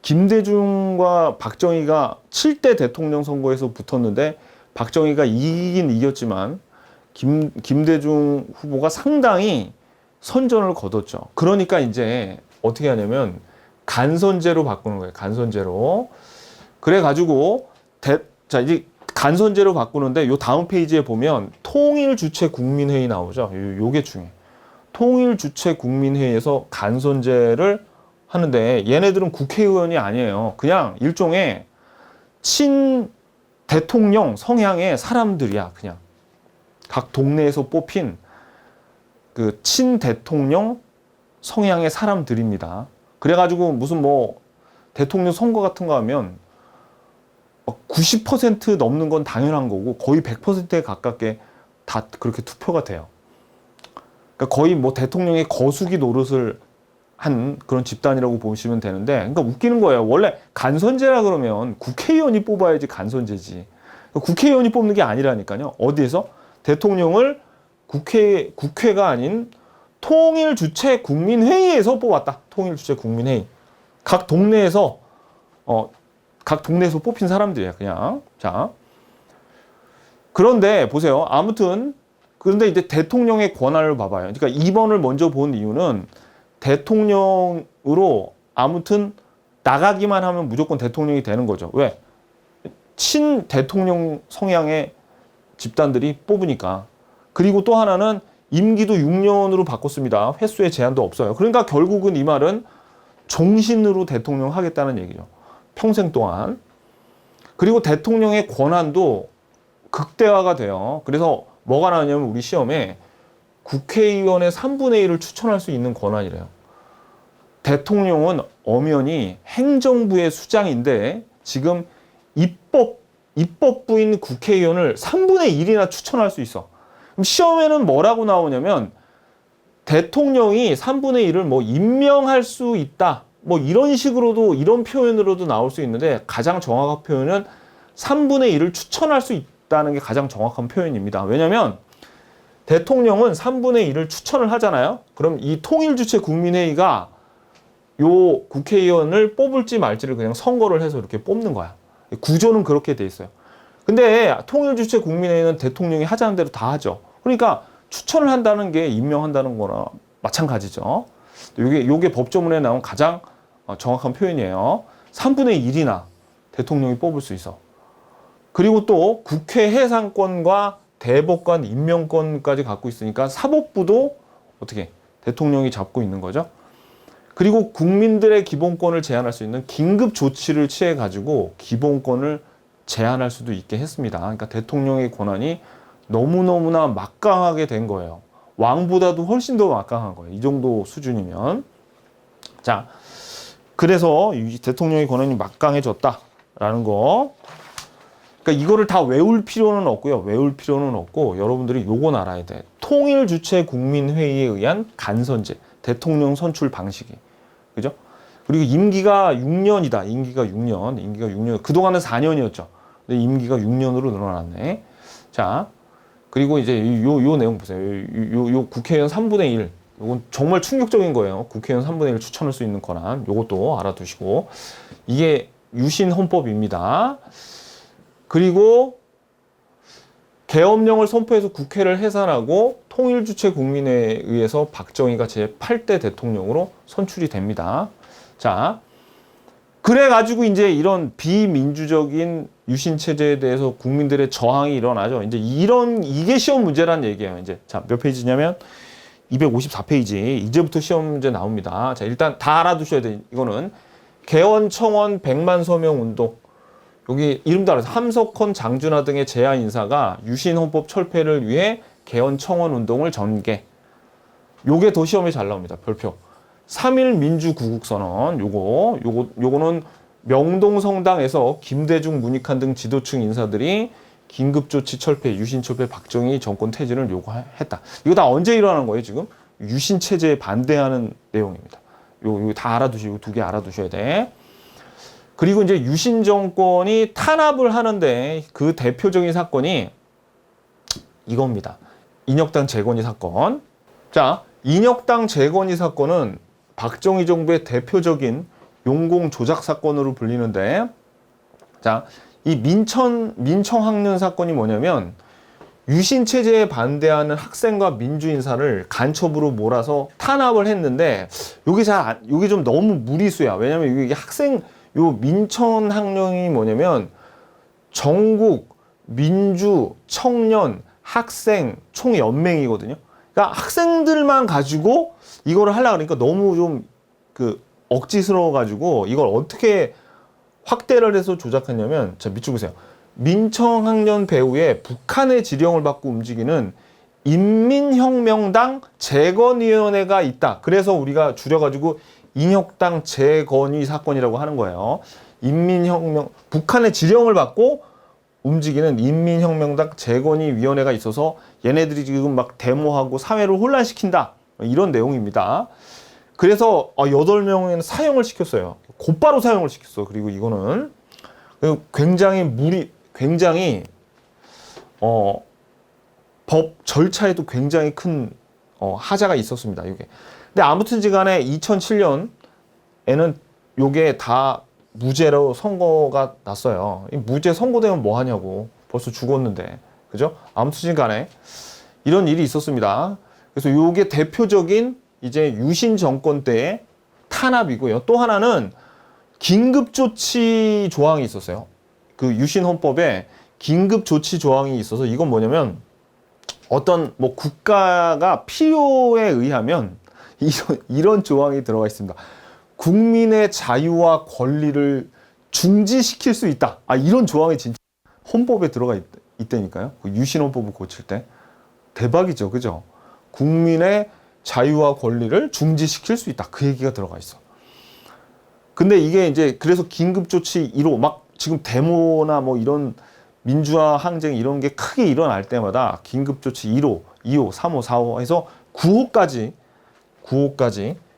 [SPEAKER 1] 김대중과 박정희가 7대 대통령 선거에서 붙었는데 박정희가 이기긴 이겼지만 김대중 후보가 상당히 선전을 거뒀죠. 그러니까 이제 어떻게 하냐면 간선제로 바꾸는 거예요. 간선제로. 그래가지고 자 이제 간선제로 바꾸는데 요 다음 페이지에 보면 통일주체 국민회의 나오죠. 요게 중요해. 통일주체 국민회의에서 간선제를 하는데 얘네들은 국회의원이 아니에요. 그냥 일종의 친 대통령 성향의 사람들이야. 그냥 각 동네에서 뽑힌 그 친 대통령 성향의 사람들입니다. 그래가지고 무슨 뭐 대통령 선거 같은 거 하면 90% 넘는 건 당연한 거고 거의 100%에 가깝게 다 그렇게 투표가 돼요. 그러니까 거의 뭐 대통령의 거수기 노릇을 한 그런 집단이라고 보시면 되는데, 그러니까 웃기는 거예요. 원래 간선제라 그러면 국회의원이 뽑아야지 간선제지. 국회의원이 뽑는 게 아니라니까요. 어디에서? 대통령을 국회가 아닌 통일주체 국민회의에서 뽑았다. 통일주체 국민회의. 각 동네에서 뽑힌 사람들이야, 그냥. 자. 그런데 보세요. 아무튼 그런데 이제 대통령의 권한을 봐봐요. 그러니까 2번을 먼저 본 이유는 대통령으로 아무튼 나가기만 하면 무조건 대통령이 되는 거죠. 왜? 친 대통령 성향의 집단들이 뽑으니까. 그리고 또 하나는 임기도 6년으로 바꿨습니다. 횟수에 제한도 없어요. 그러니까 결국은 이 말은 종신으로 대통령 하겠다는 얘기죠. 평생 동안. 그리고 대통령의 권한도 극대화가 돼요. 그래서 뭐가 나오냐면 우리 시험에 국회의원의 3분의 1을 추천할 수 있는 권한이래요. 대통령은 엄연히 행정부의 수장인데 지금 입법부인 국회의원을 3분의 1이나 추천할 수 있어. 그럼 시험에는 뭐라고 나오냐면 대통령이 3분의 1을 뭐 임명할 수 있다. 뭐 이런 식으로도 이런 표현으로도 나올 수 있는데 가장 정확한 표현은 3분의 1을 추천할 수 있다는 게 가장 정확한 표현입니다. 왜냐하면 대통령은 3분의 1을 추천을 하잖아요. 그럼 이 통일주체 국민회의가 요 국회의원을 뽑을지 말지를 그냥 선거를 해서 이렇게 뽑는 거야. 구조는 그렇게 돼 있어요. 근데 통일주체 국민회의는 대통령이 하자는 대로 다 하죠. 그러니까 추천을 한다는 게 임명한다는 거나 마찬가지죠. 요게 법조문에 나온 가장 정확한 표현이에요. 3분의 1이나 대통령이 뽑을 수 있어. 그리고 또 국회 해산권과 대법관 임명권까지 갖고 있으니까 사법부도 어떻게 대통령이 잡고 있는 거죠. 그리고 국민들의 기본권을 제한할 수 있는 긴급 조치를 취해 가지고 기본권을 제한할 수도 있게 했습니다. 그러니까 대통령의 권한이 너무너무나 막강하게 된 거예요. 왕보다도 훨씬 더 막강한 거예요. 이 정도 수준이면. 자, 그래서 이 대통령의 권한이 막강해졌다라는 거. 그러니까 이거를 다 외울 필요는 없고요. 외울 필요는 없고 여러분들이 요건 알아야 돼. 통일주체 국민회의에 의한 간선제. 대통령 선출 방식이. 그죠? 그리고 임기가 6년이다. 임기가 6년. 그동안은 4년이었죠. 근데 임기가 6년으로 늘어났네. 자, 그리고 이제 요 내용 보세요. 요 국회의원 3분의 1. 요건 정말 충격적인 거예요. 국회의원 3분의 1 추천할 수 있는 권한. 요것도 알아두시고. 이게 유신 헌법입니다. 그리고 계엄령을 선포해서 국회를 해산하고 통일주체 국민회의에 의해서 박정희가 제8대 대통령으로 선출이 됩니다. 자, 그래가지고 이제 이런 비민주적인 유신체제에 대해서 국민들의 저항이 일어나죠. 이제 이게 시험 문제란 얘기예요. 이제 자, 몇 페이지냐면 254페이지. 이제부터 시험 문제 나옵니다. 자, 일단 다 알아두셔야 돼요. 이거는 개원 청원 100만 서명 운동. 여기 이름도 알아서 함석헌, 장준하 등의 제야 인사가 유신 헌법 철폐를 위해 개헌 청원 운동을 전개. 요게 더 시험에 잘 나옵니다. 별표. 3.1 민주구국선언. 요거는 명동성당에서 김대중, 문익환 등 지도층 인사들이 긴급조치 철폐, 유신 철폐, 박정희 정권 퇴진을 요구했다. 이거 다 언제 일어나는 거예요, 지금? 유신 체제에 반대하는 내용입니다. 요 다 알아두시고 두 개 알아두셔야 돼. 그리고 이제 유신 정권이 탄압을 하는데 그 대표적인 사건이 이겁니다. 인혁당 재건이 사건. 자, 인혁당 재건이 사건은 박정희 정부의 대표적인 용공 조작 사건으로 불리는데, 자, 이 민청학년 사건이 뭐냐면 유신 체제에 반대하는 학생과 민주 인사를 간첩으로 몰아서 탄압을 했는데, 요게 좀 너무 무리수야. 왜냐면 이게 요 민청학령이 뭐냐면 전국 민주 청년 학생 총연맹이거든요. 그러니까 학생들만 가지고 이거를 하려고 그러니까 너무 좀 억지스러워 가지고 이걸 어떻게 확대를 해서 조작했냐면, 자, 밑줄 보세요. 민청학년 배후에 북한의 지령을 받고 움직이는 인민혁명당 재건위원회가 있다. 그래서 우리가 줄여가지고 인혁당 재건위 사건이라고 하는 거예요. 북한의 지령을 받고 움직이는 인민혁명당 재건위위원회가 있어서 얘네들이 지금 막 데모하고 사회를 혼란시킨다. 이런 내용입니다. 그래서 8명에는 사형을 시켰어요. 곧바로 사형을 시켰어. 그리고 이거는 굉장히 법 절차에도 굉장히 큰 하자가 있었습니다. 이게. 근데 아무튼지간에 2007년에는 요게 다 무죄로 선고가 났어요. 이 무죄 선고되면 뭐 하냐고. 벌써 죽었는데. 그죠? 아무튼간에 이런 일이 있었습니다. 그래서 요게 대표적인 이제 유신 정권 때의 탄압이고요. 또 하나는 긴급조치 조항이 있었어요. 그 유신 헌법에 긴급조치 조항이 있어서 이건 뭐냐면 어떤 뭐 국가가 필요에 의하면 이런 조항이 들어가 있습니다. 국민의 자유와 권리를 중지시킬 수 있다. 이런 조항이 진짜 헌법에 들어가 있다니까요. 유신 헌법을 고칠 때. 대박이죠. 그죠? 국민의 자유와 권리를 중지시킬 수 있다. 그 얘기가 들어가 있어. 근데 이게 이제 그래서 긴급조치 1호 막 지금 데모나 뭐 이런 민주화 항쟁 이런 게 크게 일어날 때마다 긴급조치 1호, 2호, 3호, 4호 해서 9호까지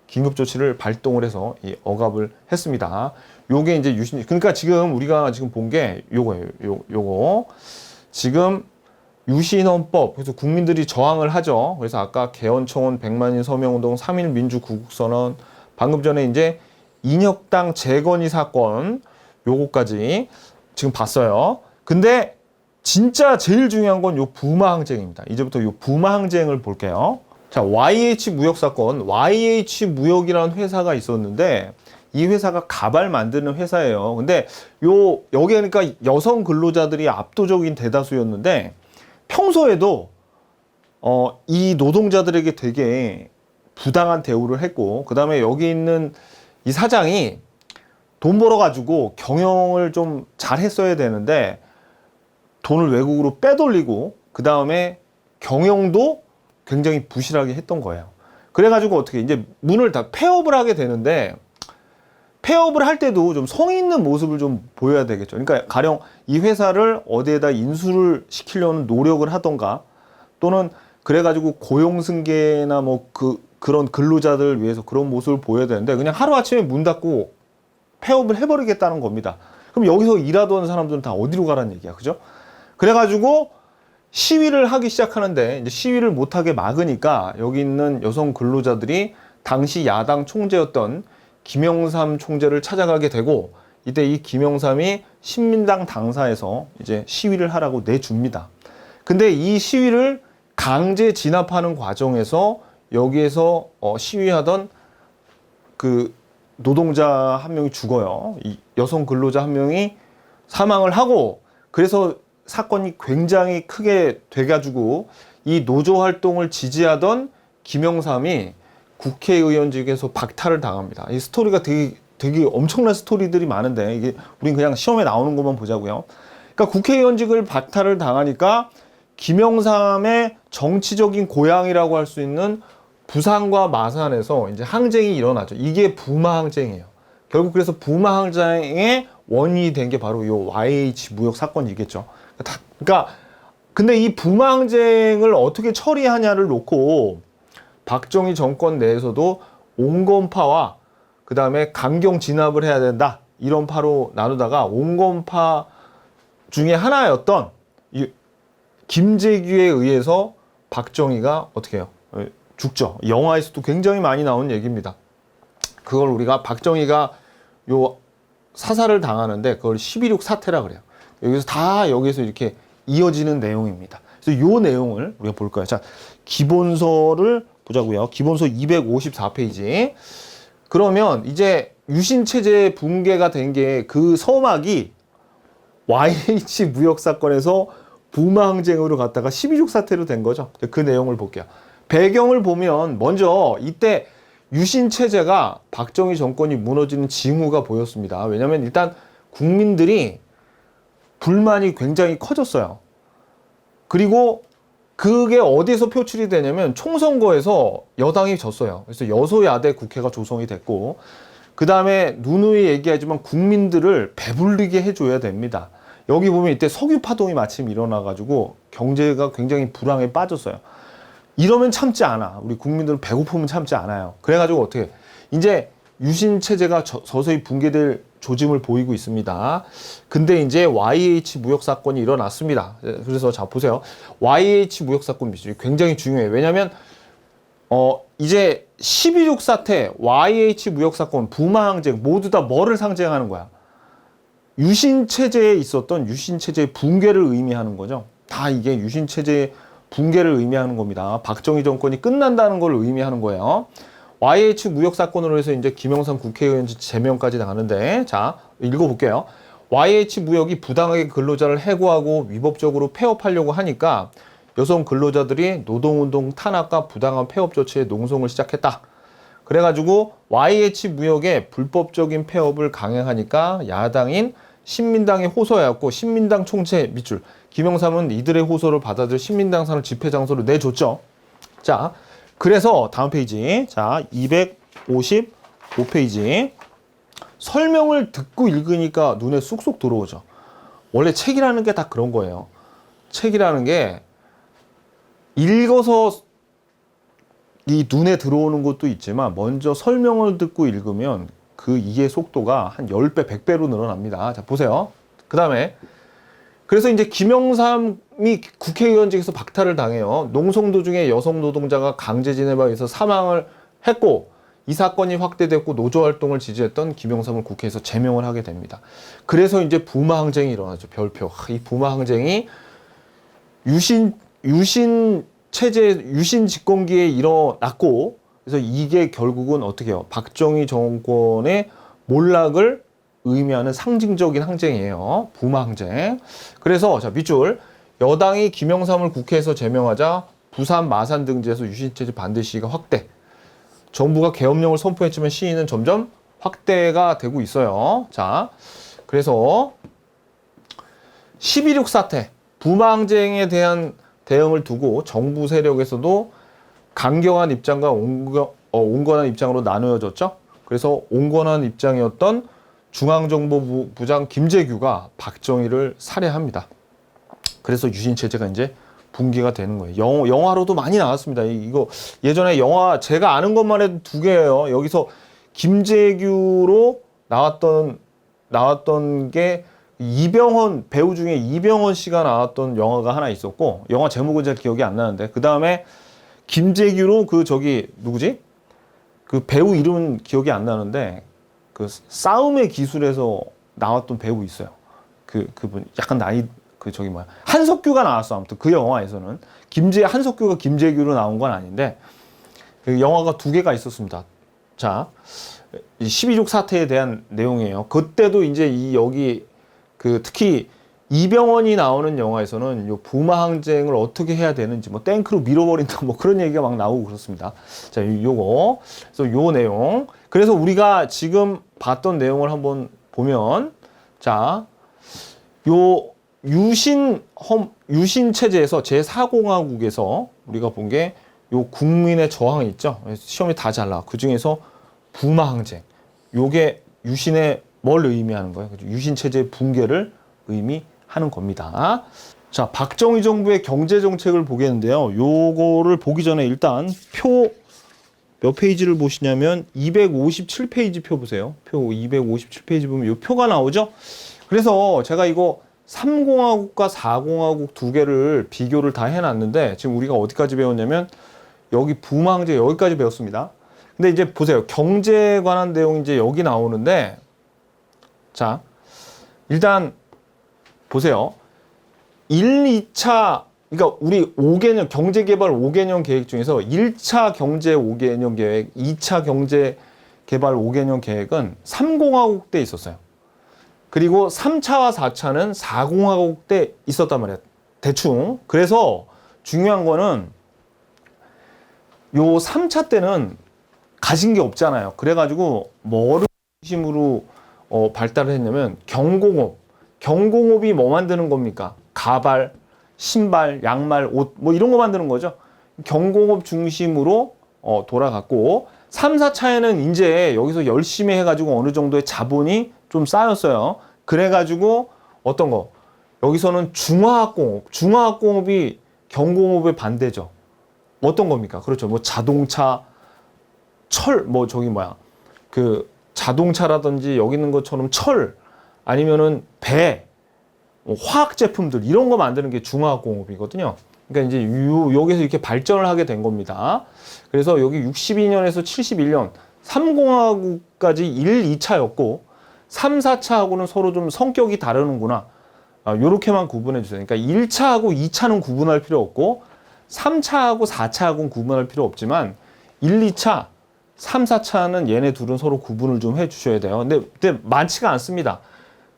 [SPEAKER 1] 긴급조치를 발동을 해서 이 억압을 했습니다. 요게 이제 그러니까 지금 우리가 지금 본 게 요거예요. 요거. 지금 유신헌법, 그래서 국민들이 저항을 하죠. 그래서 아까 개헌청원 100만인 서명운동, 3.1 민주구국선언, 방금 전에 이제 인혁당 재건위 사건, 요거까지 지금 봤어요. 근데 진짜 제일 중요한 건 요 부마항쟁입니다. 이제부터 요 부마항쟁을 볼게요. 자, YH무역 사건. YH무역이라는 회사가 있었는데 이 회사가 가발 만드는 회사예요. 근데 여기 그러니까 여성 근로자들이 압도적인 대다수였는데 평소에도 이 노동자들에게 되게 부당한 대우를 했고, 그 다음에 여기 있는 이 사장이 돈 벌어가지고 경영을 좀 잘 했어야 되는데 돈을 외국으로 빼돌리고, 그 다음에 경영도 굉장히 부실하게 했던 거예요. 그래가지고 어떻게 이제 문을 다 폐업을 하게 되는데, 폐업을 할 때도 좀 성의 있는 모습을 좀 보여야 되겠죠. 그러니까 가령 이 회사를 어디에다 인수를 시키려는 노력을 하던가, 또는 그래가지고 고용 승계나 뭐 그런 근로자들을 위해서 그런 모습을 보여야 되는데 그냥 하루아침에 문 닫고 폐업을 해버리겠다는 겁니다. 그럼 여기서 일하던 사람들은 다 어디로 가라는 얘기야. 그죠? 그래가지고 시위를 하기 시작하는데 이제 시위를 못하게 막으니까 여기 있는 여성 근로자들이 당시 야당 총재였던 김영삼 총재를 찾아가게 되고, 이때 이 김영삼이 신민당 당사에서 이제 시위를 하라고 내줍니다. 근데 이 시위를 강제 진압하는 과정에서 여기에서 시위하던 그 노동자 한 명이 죽어요. 이 여성 근로자 한 명이 사망을 하고, 그래서 사건이 굉장히 크게 돼가지고 이 노조 활동을 지지하던 김영삼이 국회의원직에서 박탈을 당합니다. 이 스토리가 되게 엄청난 스토리들이 많은데 이게 우린 그냥 시험에 나오는 것만 보자고요. 그러니까 국회의원직을 박탈을 당하니까 김영삼의 정치적인 고향이라고 할 수 있는 부산과 마산에서 이제 항쟁이 일어나죠. 이게 부마항쟁이에요. 결국 그래서 부마항쟁의 원인이 된 게 바로 이 YH 무역 사건이겠죠. 그러니까 근데 이 부마항쟁을 어떻게 처리하냐를 놓고 박정희 정권 내에서도 온건파와 그 다음에 강경 진압을 해야 된다, 이런 파로 나누다가 온건파 중에 하나였던 이 김재규에 의해서 박정희가 어떻게 해요? 죽죠. 영화에서도 굉장히 많이 나온 얘기입니다. 그걸 우리가 박정희가 요 사살을 당하는데 그걸 12.6 사태라 그래요. 여기서 이렇게 이어지는 내용입니다. 그래서 요 내용을 우리가 볼 거예요. 자, 기본서를 보자고요. 기본서 254페이지. 그러면 이제 유신체제 붕괴가 된 게 그 서막이 YH 무역 사건에서 부마 항쟁으로 갔다가 12.6 사태로 된 거죠. 그 내용을 볼게요. 배경을 보면 먼저 이때 유신체제가 박정희 정권이 무너지는 징후가 보였습니다. 왜냐하면 일단 국민들이 불만이 굉장히 커졌어요. 그리고 그게 어디서 표출이 되냐면 총선거에서 여당이 졌어요. 그래서 여소야대 국회가 조성이 됐고, 그 다음에 누누이 얘기하지만 국민들을 배불리게 해줘야 됩니다. 여기 보면 이때 석유 파동이 마침 일어나가지고 경제가 굉장히 불황에 빠졌어요. 이러면 참지 않아. 우리 국민들은 배고프면 참지 않아요. 그래가지고 어떻게 이제 유신 체제가 서서히 붕괴될 조짐을 보이고 있습니다. 근데 이제 YH 무역 사건이 일어났습니다. 그래서 자 보세요. YH 무역 사건 미술이 굉장히 중요해요. 왜냐하면 이제 12.6 사태, YH 무역 사건, 부마 항쟁 모두 다 뭐를 상징하는 거야? 유신 체제에 있었던 유신 체제의 붕괴를 의미하는 거죠. 다 이게 유신 체제의 붕괴를 의미하는 겁니다. 박정희 정권이 끝난다는 걸 의미하는 거예요. YH 무역 사건으로 해서 이제 김영삼 국회의원 제명까지 나가는데, 자 읽어볼게요. YH 무역이 부당하게 근로자를 해고하고 위법적으로 폐업하려고 하니까 여성 근로자들이 노동운동 탄압과 부당한 폐업 조치에 농성을 시작했다. 그래가지고 YH 무역의 불법적인 폐업을 강행하니까 야당인 신민당에 호소하였고, 신민당 총재 밑줄 김영삼은 이들의 호소를 받아들여 신민당산을 집회 장소로 내줬죠. 자, 그래서 다음 페이지, 자 255페이지. 설명을 듣고 읽으니까 눈에 쑥쑥 들어오죠. 원래 책이라는 게 다 그런 거예요. 책이라는 게 읽어서 이 눈에 들어오는 것도 있지만 먼저 설명을 듣고 읽으면 그 이해 속도가 한 10배, 100배로 늘어납니다. 자, 보세요. 그 다음에 그래서 이제 김영삼이 국회의원직에서 박탈을 당해요. 농성 도중에 여성 노동자가 강제 진압에 의해서 사망을 했고, 이 사건이 확대됐고 노조 활동을 지지했던 김영삼을 국회에서 제명을 하게 됩니다. 그래서 이제 부마 항쟁이 일어나죠. 별표. 이 부마 항쟁이 유신 체제, 유신 집권기에 일어났고, 그래서 이게 결국은 어떻게 해요? 박정희 정권의 몰락을 의미하는 상징적인 항쟁이에요. 부마 항쟁. 그래서 자 밑줄, 여당이 김영삼을 국회에서 제명하자 부산 마산 등지에서 유신체제 반대 시위가 확대. 정부가 계엄령을 선포했지만 시위는 점점 확대가 되고 있어요. 자, 그래서 12.6 사태, 부마 항쟁에 대한 대응을 두고 정부 세력에서도 강경한 입장과 온건한 입장으로 나누어졌죠. 그래서 온건한 입장이었던 중앙정보부장 김재규가 박정희를 살해합니다. 그래서 유신체제가 이제 붕괴가 되는 거예요. 영화로도 많이 나왔습니다. 이거 예전에 영화 제가 아는 것만 해도 2개예요. 여기서 김재규로 나왔던 게 이병헌, 배우 중에 이병헌 씨가 나왔던 영화가 하나 있었고, 영화 제목은 잘 기억이 안 나는데, 그 다음에 김재규로 누구지? 그 배우 이름은 기억이 안 나는데, 그 싸움의 기술에서 나왔던 배우 있어요. 그분 약간 나이, 한석규가 나왔어. 아무튼 그 영화에서는 한석규가 김재규로 나온 건 아닌데, 그 영화가 2개가 있었습니다. 자, 12.6 사태에 대한 내용이에요. 그때도 이제 여기 특히 이병헌이 나오는 영화에서는 요 부마 항쟁을 어떻게 해야 되는지, 뭐 탱크로 밀어버린다, 뭐 그런 얘기가 막 나오고 그렇습니다. 자, 그래서 요 내용. 그래서 우리가 지금 봤던 내용을 한번 보면, 자, 요 유신 체제에서 제4공화국에서 우리가 본 게 요 국민의 저항이 있죠. 시험에 다 잘 나와. 그 중에서 부마 항쟁. 요게 유신의 뭘 의미하는 거예요? 유신 체제의 붕괴를 의미하는 겁니다. 자, 박정희 정부의 경제 정책을 보겠는데요. 요거를 보기 전에 일단 표 몇 페이지를 보시냐면 257페이지 표 보세요. 표 257페이지 보면 요 표가 나오죠. 그래서 제가 이거 3공화국과 4공화국 2개를 비교를 다 해놨는데, 지금 우리가 어디까지 배웠냐면 여기 부마 항쟁 여기까지 배웠습니다. 근데 이제 보세요. 경제에 관한 내용이 이제 여기 나오는데, 자, 일단 보세요. 1, 2차, 그러니까 우리 5개년, 경제개발 5개년 계획 중에서 1차 경제 5개년 계획, 2차 경제개발 5개년 계획은 3공화국 때 있었어요. 그리고 3차와 4차는 4공화국 때 있었단 말이야. 대충. 그래서 중요한 거는 요 3차 때는 가진 게 없잖아요. 그래가지고 뭐를 중심으로 발달을 했냐면 경공업. 경공업이 뭐 만드는 겁니까? 가발, 신발, 양말, 옷 뭐 이런 거 만드는 거죠. 경공업 중심으로 돌아갔고 3, 4차에는 이제 여기서 열심히 해가지고 어느 정도의 자본이 좀 쌓였어요. 그래가지고 어떤 거? 여기서는 중화학공업. 중화학공업이 경공업의 반대죠. 어떤 겁니까? 그렇죠. 뭐 자동차, 뭐 저기 그 자동차라든지 여기 있는 것처럼 철 아니면은 배, 화학 제품들 이런 거 만드는 게 중화학공업이거든요. 그러니까 이제 여기서 이렇게 발전을 하게 된 겁니다. 그래서 여기 62년에서 71년 3공화국까지 1, 2차였고 3, 4차하고는 서로 좀 성격이 다르는구나. 요렇게만 구분해 주세요. 그러니까 1차하고 2차는 구분할 필요 없고 3차하고 4차하고는 구분할 필요 없지만 1, 2차, 3, 4차는 얘네 둘은 서로 구분을 좀 해 주셔야 돼요. 근데 많지가 않습니다.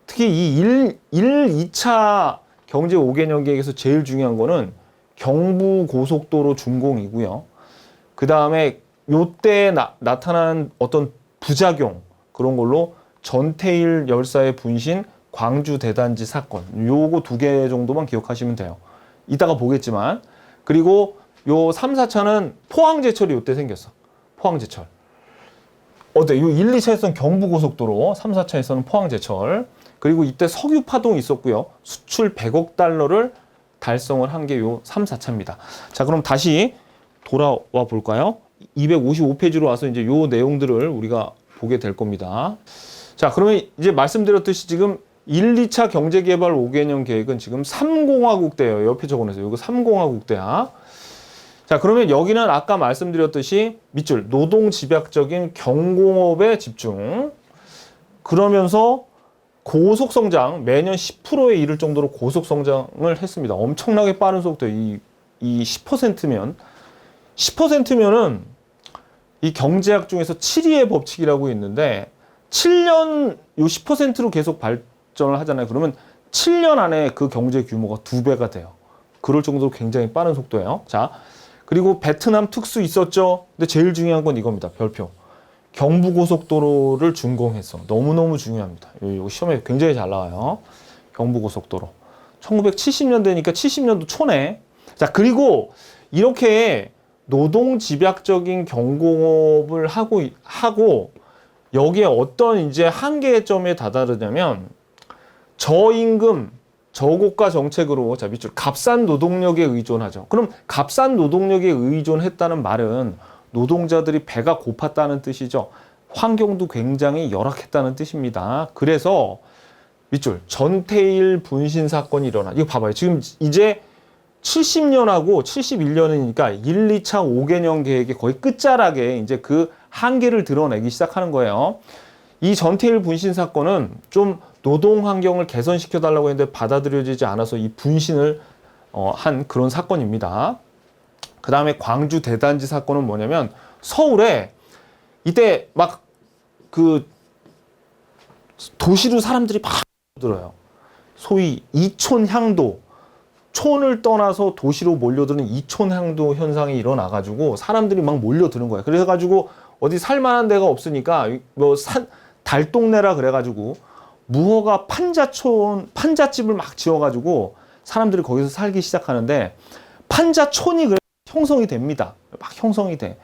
[SPEAKER 1] 특히 이 2차 경제 5개년 계획에서 제일 중요한 거는 경부고속도로 준공이고요. 그 다음에 요때 나타난 어떤 부작용 그런 걸로 전태일 열사의 분신 광주 대단지 사건 요거 2개 정도만 기억하시면 돼요. 이따가 보겠지만 그리고 요 3, 4차는 포항제철이 요때 생겼어. 포항제철. 어때? 요 1, 2차에서는 경부고속도로, 3, 4차에서는 포항제철. 그리고 이때 석유 파동이 있었고요. 수출 100억 달러를 달성을 한 게 요 3, 4차입니다. 자, 그럼 다시 돌아와 볼까요? 255페이지로 와서 이제 요 내용들을 우리가 보게 될 겁니다. 자, 그러면 이제 말씀드렸듯이 지금 1, 2차 경제개발 5개년 계획은 지금 3공화국 때예요. 옆에 적어놓으세요. 이거 3공화국 때야. 자, 그러면 여기는 아까 말씀드렸듯이 밑줄 노동집약적인 경공업에 집중. 그러면서 고속성장, 매년 10%에 이를 정도로 고속성장을 했습니다. 엄청나게 빠른 속도, 이 10%면, 10%면은 이 경제학 중에서 7위의 법칙이라고 있는데, 7년 요 10%로 계속 발전을 하잖아요. 그러면 7년 안에 그 경제 규모가 2배가 돼요. 그럴 정도로 굉장히 빠른 속도예요. 자, 그리고 베트남 특수 있었죠? 근데 제일 중요한 건 이겁니다. 별표. 경부고속도로를 준공했어. 너무너무 중요합니다. 이거 시험에 굉장히 잘 나와요. 경부고속도로. 1970년대니까 70년도 초네. 자, 그리고 이렇게 노동집약적인 경공업을 하고 여기에 어떤 이제 한계점에 다다르냐면 저임금, 저고가 정책으로 자 밑줄 값싼 노동력에 의존하죠. 그럼 값싼 노동력에 의존했다는 말은 노동자들이 배가 고팠다는 뜻이죠. 환경도 굉장히 열악했다는 뜻입니다. 그래서 밑줄 전태일 분신 사건이 일어나. 이거 봐봐요. 지금 이제 70년하고 71년이니까 1, 2차 5개년 계획의 거의 끝자락에 이제 그 한계를 드러내기 시작하는 거예요. 이 전태일 분신 사건은 좀 노동 환경을 개선시켜 달라고 했는데 받아들여지지 않아서 이 분신을 한 그런 사건입니다. 그 다음에 광주 대단지 사건은 뭐냐면 서울에 이때 막 그 도시로 사람들이 막 들어요. 소위 이촌향도, 촌을 떠나서 도시로 몰려드는 이촌향도 현상이 일어나가지고 사람들이 막 몰려드는 거예요. 그래가지고 어디 살만한 데가 없으니까 뭐 달동네라 그래가지고 무허가 판잣집을 막 지어가지고 사람들이 거기서 살기 시작하는데 판잣촌이 형성이 됩니다. 막 형성이 돼.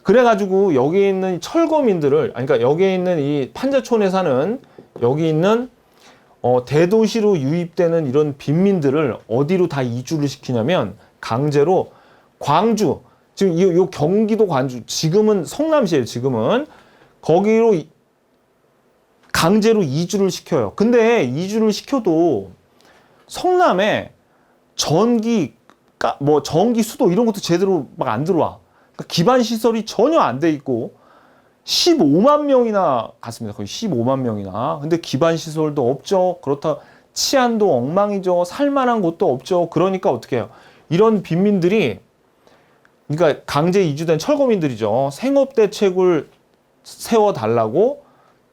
[SPEAKER 1] 그래가지고 여기 있는 철거민들을, 그러니까 여기 있는 이 판잣촌에 사는 여기 있는 대도시로 유입되는 이런 빈민들을 어디로 다 이주를 시키냐면 강제로 광주, 지금 이 경기도 광주, 지금은 성남시예요. 지금은 거기로 강제로 이주를 시켜요. 근데 이주를 시켜도 성남에 전기 수도 이런 것도 제대로 막 안 들어와. 그러니까 기반 시설이 전혀 안 돼 있고 15만 명이나 갔습니다. 거의 15만 명이나. 근데 기반 시설도 없죠. 그렇다 치안도 엉망이죠. 살만한 곳도 없죠. 그러니까 어떻게 해요? 이런 빈민들이, 그러니까 강제 이주된 철거민들이죠. 생업 대책을 세워달라고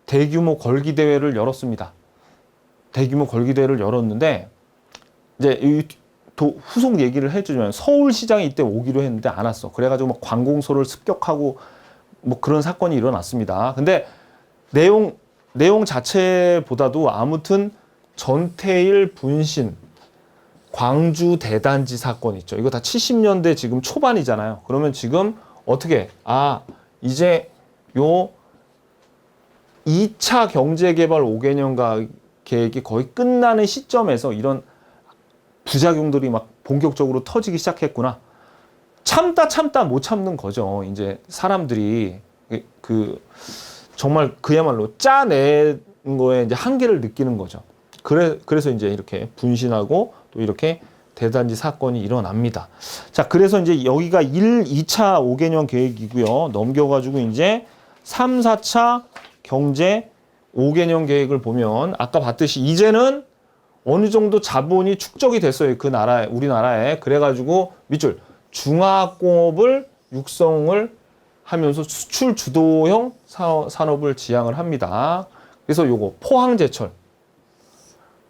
[SPEAKER 1] 대규모 걸기 대회를 열었습니다. 대규모 걸기 대회를 열었는데, 이제 후속 얘기를 해주면 서울시장이 이때 오기로 했는데 안 왔어. 그래가지고 막 관공서를 습격하고 뭐 그런 사건이 일어났습니다. 근데 내용 자체보다도 아무튼 전태일 분신 광주 대단지 사건 있죠. 이거 다 70년대 지금 초반이잖아요. 그러면 지금 어떻게, 이제 요 2차 경제개발 5개년 계획이 거의 끝나는 시점에서 이런 부작용들이 막 본격적으로 터지기 시작했구나. 참다 못 참는 거죠. 이제 사람들이 정말 그야말로 짜낸 거에 이제 한계를 느끼는 거죠. 그래서 이제 이렇게 분신하고 또 이렇게 대단지 사건이 일어납니다. 자, 그래서 이제 여기가 2차 5개년 계획이고요. 넘겨가지고 이제 3, 4차 경제 5개년 계획을 보면 아까 봤듯이 이제는 어느 정도 자본이 축적이 됐어요. 우리나라에. 그래가지고 밑줄 중화학공업을 육성을 하면서 수출 주도형 산업을 지향을 합니다. 그래서 요거 포항제철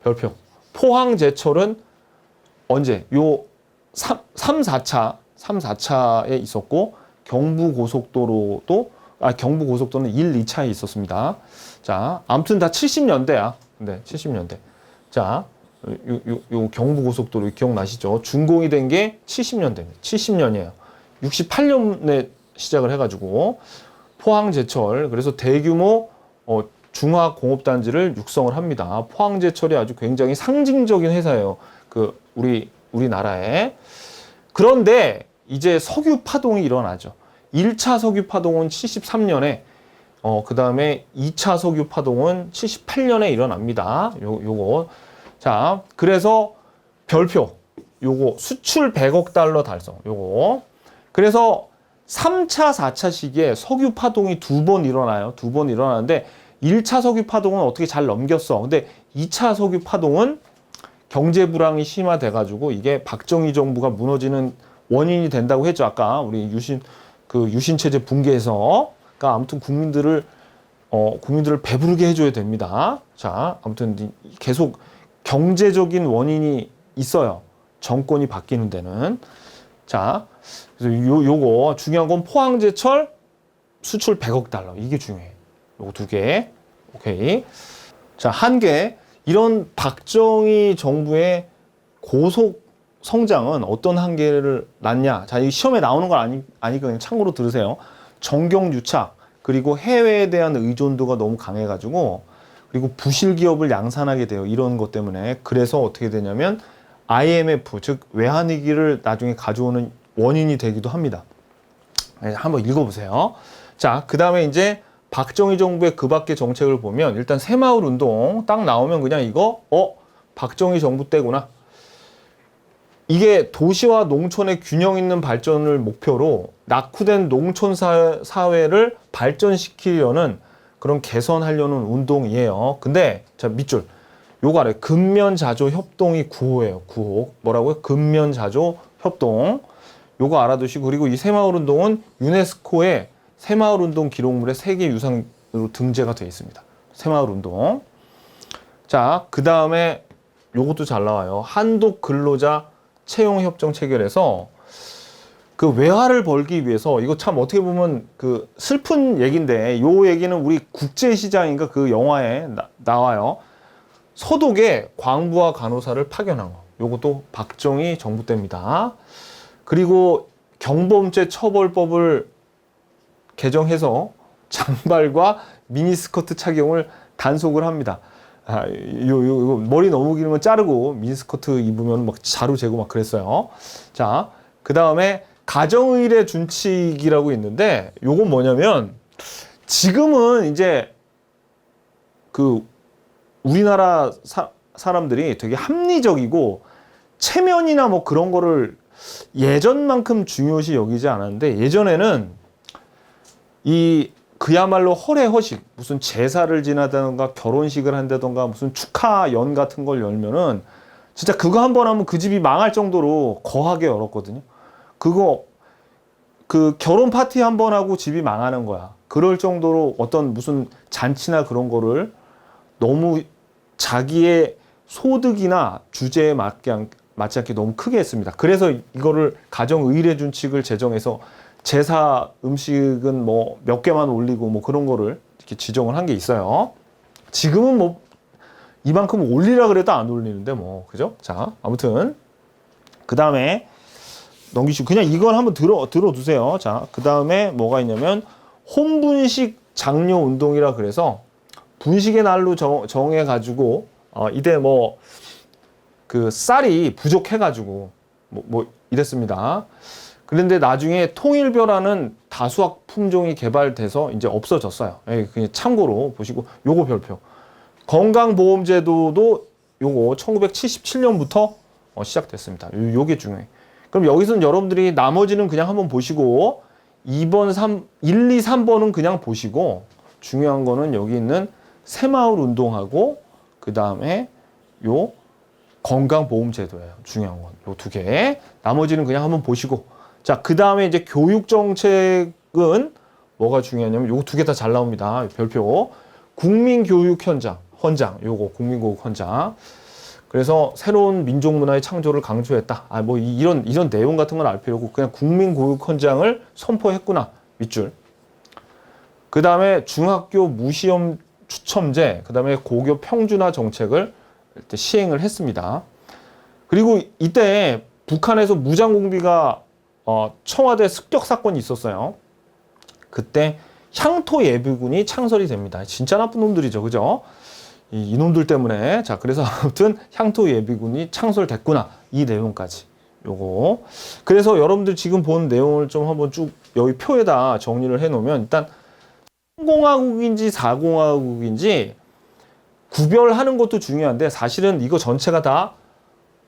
[SPEAKER 1] 별표. 포항제철은 언제? 요 3, 4차에 있었고 경부고속도는 1, 2차에 있었습니다. 자, 아무튼 다 70년대야. 네, 70년대. 자, 요 경부고속도로 기억나시죠? 준공이 된 게 70년대입니다. 70년이에요. 68년에 시작을 해가지고 포항제철, 그래서 대규모 중화공업단지를 육성을 합니다. 포항제철이 아주 굉장히 상징적인 회사예요. 우리나라에. 그런데 이제 석유 파동이 일어나죠. 1차 석유 파동은 73년에, 그 다음에 2차 석유 파동은 78년에 일어납니다. 요거. 자, 그래서 별표. 요거 수출 100억 달러 달성. 요거. 그래서 3차, 4차 시기에 석유 파동이 2번 일어나요. 2번 일어나는데 1차 석유 파동은 어떻게 잘 넘겼어. 근데 2차 석유 파동은 경제 불황이 심화돼가지고 이게 박정희 정부가 무너지는 원인이 된다고 했죠. 아까 우리 유신 체제 붕괴에서. 그러니까 아무튼 국민들을 배부르게 해줘야 됩니다. 자, 아무튼 계속 경제적인 원인이 있어요. 정권이 바뀌는 데는. 자, 그래서 요거 중요한 건 포항제철 수출 100억 달러. 이게 중요해. 요거 2개. 오케이. 자, 1개. 이런 박정희 정부의 고속 성장은 어떤 한계를 낳냐. 자, 이 시험에 나오는 건 아니니까 그냥 참고로 들으세요. 정경유착, 그리고 해외에 대한 의존도가 너무 강해가지고, 그리고 부실 기업을 양산하게 돼요. 이런 것 때문에. 그래서 어떻게 되냐면 IMF, 즉 외환위기를 나중에 가져오는 원인이 되기도 합니다. 한번 읽어보세요. 자, 그 다음에 이제 박정희 정부의 그 밖의 정책을 보면 일단 새마을 운동 딱 나오면 그냥 이거 박정희 정부 때구나. 이게 도시와 농촌의 균형 있는 발전을 목표로 낙후된 농촌 사회를 발전시키려는 그런 개선하려는 운동이에요. 근데 자, 밑줄 요거 아래 근면자조 협동이 9호예요. 9호. 뭐라고요? 근면자조 협동. 요거 알아두시고, 그리고 이 새마을 운동은 유네스코의 새마을 운동 기록물의 세계 유산으로 등재가 되어 있습니다. 새마을 운동. 자, 그 다음에 요것도 잘 나와요. 한독 근로자 채용 협정 체결해서 그 외화를 벌기 위해서, 이거 참 어떻게 보면 그 슬픈 얘기인데, 요 얘기는 우리 국제시장인가 그 영화에 나와요. 서독에 광부와 간호사를 파견한 거. 요것도 박정희 정부 때입니다. 그리고 경범죄 처벌법을 개정해서 장발과 미니스커트 착용을 단속을 합니다. 이거 머리 너무 기는 건 자르고 미니스커트 입으면 막 자루 재고 막 그랬어요. 자, 그 다음에 가정의례 준칙이라고 있는데, 요건 뭐냐면 지금은 이제 그 우리나라 사람들이 되게 합리적이고 체면이나 뭐 그런 거를 예전만큼 중요시 여기지 않았는데, 예전에는 이 그야말로 허례허식, 무슨 제사를 지나다던가 결혼식을 한다던가 무슨 축하연 같은 걸 열면은 진짜 그거 한 번 하면 그 집이 망할 정도로 거하게 열었거든요. 그거 그 결혼 파티 한 번 하고 집이 망하는 거야. 그럴 정도로 어떤 무슨 잔치나 그런 거를 너무 자기의 소득이나 주제에 맞지 않게 너무 크게 했습니다. 그래서 이거를 가정의례준칙을 제정해서 제사 음식은 뭐 몇 개만 올리고 뭐 그런 거를 이렇게 지정을 한 게 있어요. 지금은 뭐 이만큼 올리라 그래도 안 올리는데 뭐 그죠? 자, 아무튼 그 다음에 넘기시고 그냥 이건 한번 들어두세요. 자, 그 다음에 뭐가 있냐면 혼분식 장려 운동이라 그래서 분식의 날로 정해가지고 이때 뭐 그 쌀이 부족해가지고 뭐 이랬습니다. 그런데 나중에 통일벼라는 다수학 품종이 개발돼서 이제 없어졌어요. 그냥 참고로 보시고 요거 별표. 건강보험제도도 요거 1977년부터 시작됐습니다. 요게 중요해. 그럼 여기서는 여러분들이 나머지는 그냥 한번 보시고 2번, 1, 2, 3번은 그냥 보시고 중요한 거는 여기 있는 새마을 운동하고 그 다음에 요 건강보험제도예요. 중요한 건 요 두 개. 나머지는 그냥 한번 보시고 자, 그 다음에 이제 교육정책은 뭐가 중요하냐면 요거 두 개 다 잘 나옵니다. 별표. 국민교육헌장, 요거 국민교육헌장. 그래서 새로운 민족문화의 창조를 강조했다. 뭐 이런 내용 같은 건 알 필요 없고 그냥 국민교육헌장을 선포했구나. 밑줄. 그 다음에 중학교 무시험 추첨제, 그 다음에 고교 평준화 정책을 시행을 했습니다. 그리고 이때 북한에서 무장공비가 청와대 습격 사건이 있었어요. 그때 향토 예비군이 창설이 됩니다. 진짜 나쁜 놈들이죠, 그죠? 이놈들 때문에. 자, 그래서 아무튼 향토 예비군이 창설됐구나. 이 내용까지. 요거. 그래서 여러분들 지금 본 내용을 좀 한번 쭉 여기 표에다 정리를 해 놓으면 일단 3공화국인지 4공화국인지 구별하는 것도 중요한데 사실은 이거 전체가 다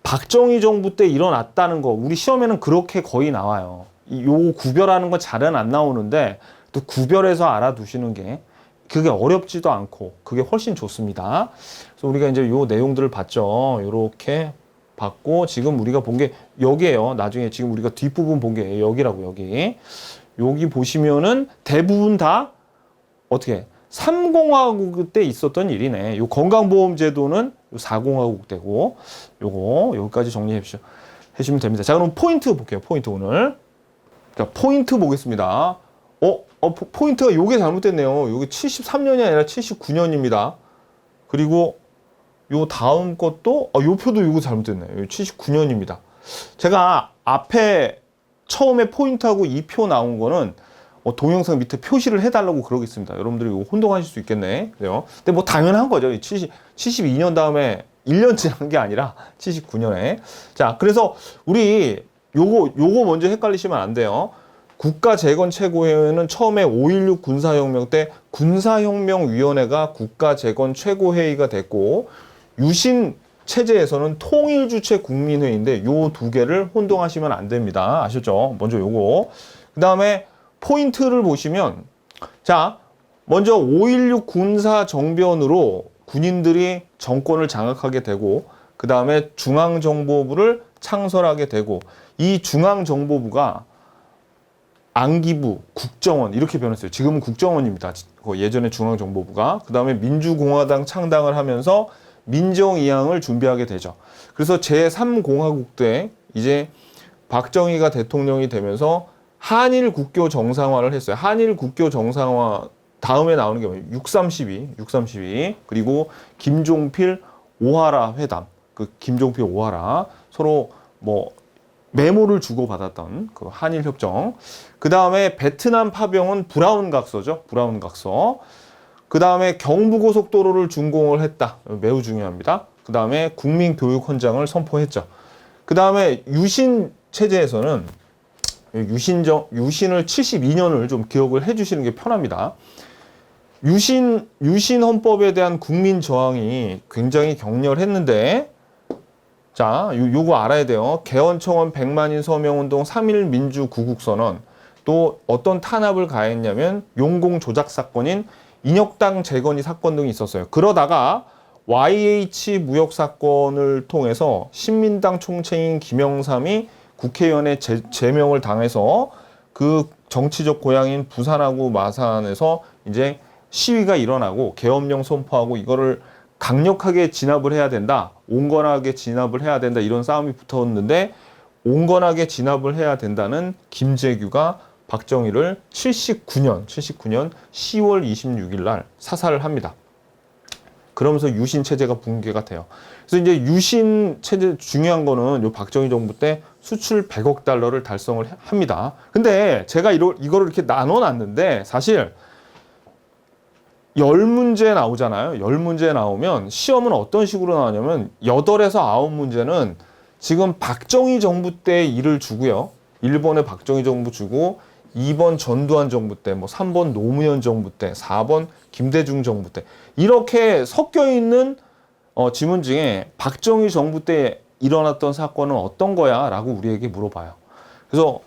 [SPEAKER 1] 박정희 정부 때 일어났다는 거 우리 시험에는 그렇게 거의 나와요. 요 구별하는 건 잘은 안 나오는데 또 구별해서 알아두시는 게 그게 어렵지도 않고 그게 훨씬 좋습니다. 그래서 우리가 이제 요 내용들을 봤죠. 요렇게 봤고 지금 우리가 본 게 여기에요. 나중에 지금 우리가 뒷부분 본 게 여기라고 여기 보시면은 대부분 다 어떻게 3공화국 때 있었던 일이네. 요 건강보험제도는 요 4공화국 때고 요거 여기까지 정리해 주시면 됩니다. 자, 그럼 포인트 볼게요. 포인트 오늘. 자, 포인트 보겠습니다. 포인트가 요게 잘못됐네요. 요게 73년이 아니라 79년입니다. 그리고 요 다음 것도 요 표도 요거 잘못됐네요. 요 79년입니다. 제가 앞에 처음에 포인트하고 이 표 나온 거는 동영상 밑에 표시를 해달라고 그러겠습니다. 여러분들이 이거 혼동하실 수 있겠네. 그래요. 근데 뭐 당연한 거죠. 72년 다음에 1년 지난 게 아니라 79년에. 자, 그래서 우리 요거 먼저 헷갈리시면 안 돼요. 국가재건최고회의는 처음에 5.16 군사혁명 때 군사혁명위원회가 국가재건최고회의가 됐고 유신 체제에서는 통일주체 국민회의인데 요 두 개를 혼동하시면 안 됩니다. 아셨죠? 먼저 요거. 그 다음에 포인트를 보시면 자, 먼저 5.16 군사정변으로 군인들이 정권을 장악하게 되고 그 다음에 중앙정보부를 창설하게 되고 이 중앙정보부가 안기부, 국정원 이렇게 변했어요. 지금은 국정원입니다. 예전에 중앙정보부가. 그 다음에 민주공화당 창당을 하면서 민정이항을 준비하게 되죠. 그래서 제3공화국 때 이제 박정희가 대통령이 되면서 한일 국교 정상화를 했어요. 한일 국교 정상화 다음에 나오는 게 뭐예요? 632. 그리고 김종필 오하라 회담. 그 김종필 오하라 서로 뭐 메모를 주고받았던 그 한일 협정. 그 다음에 베트남 파병은 브라운 각서죠. 브라운 각서. 그 다음에 경부고속도로를 준공을 했다. 매우 중요합니다. 그 다음에 국민교육헌장을 선포했죠. 그 다음에 유신 체제에서는 유신을 72년을 좀 기억을 해주시는 게 편합니다. 유신 헌법에 대한 국민 저항이 굉장히 격렬했는데, 자, 요거 알아야 돼요. 개헌청원 100만인 서명운동 3.1 민주 구국선언. 또 어떤 탄압을 가했냐면 용공 조작 사건인 인혁당 재건이 사건 등이 있었어요. 그러다가 YH 무역 사건을 통해서 신민당 총체인 김영삼이 국회의원에 제명을 당해서 그 정치적 고향인 부산하고 마산에서 이제 시위가 일어나고 계엄령 선포하고 이거를 강력하게 진압을 해야 된다. 온건하게 진압을 해야 된다. 이런 싸움이 붙었는데 온건하게 진압을 해야 된다는 김재규가 박정희를 79년 10월 26일 날 사살을 합니다. 그러면서 유신 체제가 붕괴가 돼요. 그래서 이제 유신 체제 중요한 거는 요 박정희 정부 때 수출 100억 달러를 달성을 합니다. 근데 제가 이거를 이렇게 나눠 놨는데 사실 10문제 나오잖아요. 10문제 나오면 시험은 어떤 식으로 나오냐면 8에서 9문제는 지금 박정희 정부 때 일을 주고요. 1번에 박정희 정부 주고 2번 전두환 정부 때, 뭐 3번 노무현 정부 때, 4번 김대중 정부 때 이렇게 섞여 있는 지문 중에 박정희 정부 때 일어났던 사건은 어떤 거야? 라고 우리에게 물어봐요. 그래서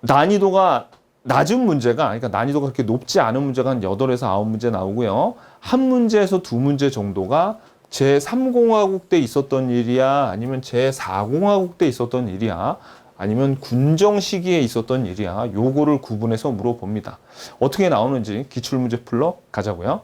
[SPEAKER 1] 난이도가 낮은 문제가, 그러니까 난이도가 그렇게 높지 않은 문제가 한 8에서 9문제 나오고요. 한 문제에서 두 문제 정도가 제3공화국 때 있었던 일이야? 아니면 제4공화국 때 있었던 일이야? 아니면 군정 시기에 있었던 일이야? 요거를 구분해서 물어봅니다. 어떻게 나오는지 기출문제 풀러 가자고요.